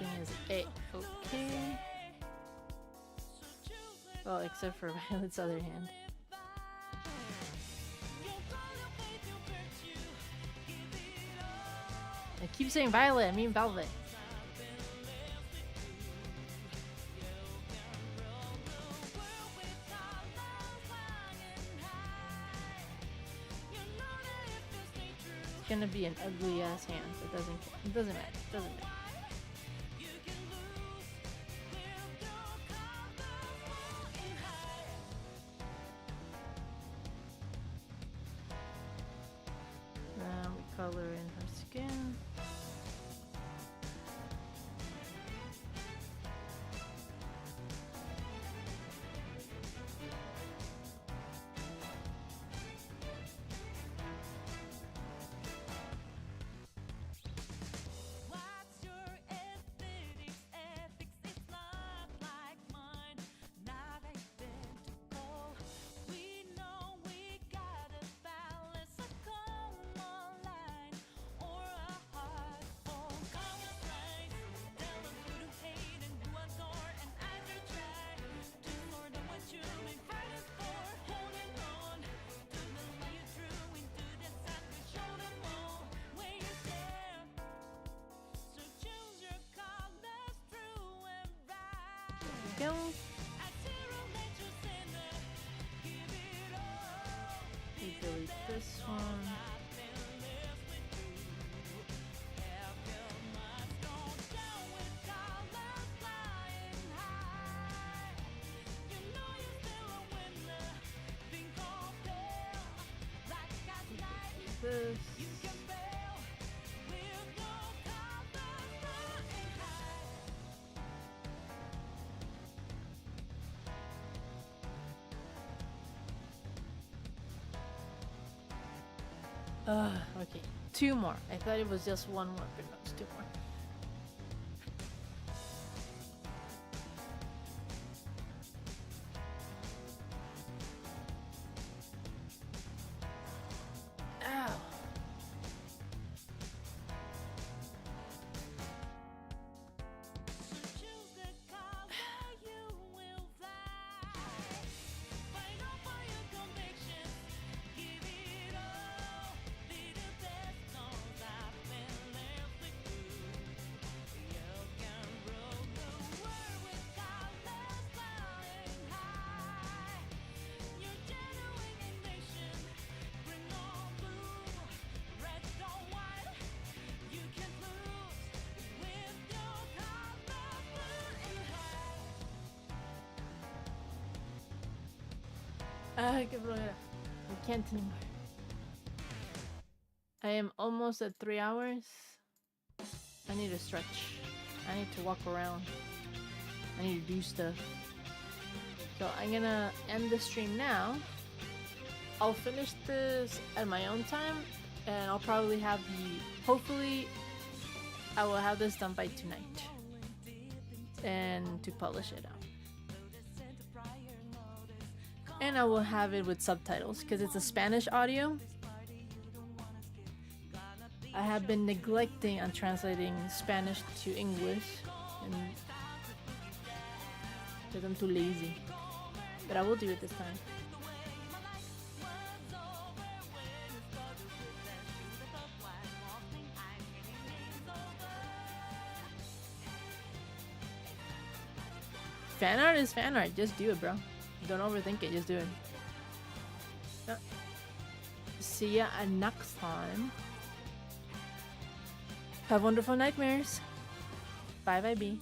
Speaker 1: everything is okay. Well, except for Violet's other hand. I keep saying Violet, I mean Velvet. It's gonna be an ugly ass hand, so it doesn't matter. It doesn't matter. Now we color in her skin.
Speaker 4: What's your aesthetics? Ethics, it's not like mine. Not identical. We know we gotta balance a common line or a hard phone compromise. Tell them who to hate and who adore, and either try to sort of what you've been fighting for. Holding on to the lie you threw into the sand. We show them all where you stand. So choose your colors, true and right.
Speaker 1: Go.
Speaker 4: At zero, let your sinner give it all.
Speaker 1: We delete this one.
Speaker 4: Nothing less with you. Have your mind gone down with colors flying high. You know you're still a winner. Think of them like a night.
Speaker 1: This.
Speaker 4: You can fail with no colors flying high.
Speaker 1: Okay. 2 more. I thought it was just 1 more, but no, it's 2 more. Ow.
Speaker 4: So choose the color you will fly. Fight on for your convictions. Give it all. Be the best knows I've been left with you. You can rule the world with colors flying high. Your genuine nation. Bring on blue, red or white. You can lose with your colors flying high.
Speaker 1: Qué flojera. I can't anymore. I am almost at 3 hours. I need to stretch. I need to walk around. I need to do stuff. So I'm gonna end the stream now. I'll finish this at my own time, and I'll probably have hopefully I will have this done by tonight, and to polish it out. And I will have it with subtitles because it's a Spanish audio. I have been neglecting on translating Spanish to English, and because I'm too lazy. But I will do it this time. Fan art is fan art. Just do it, bro. Don't overthink it. Just do it. See ya next time. Have wonderful nightmares. Bye bye, B.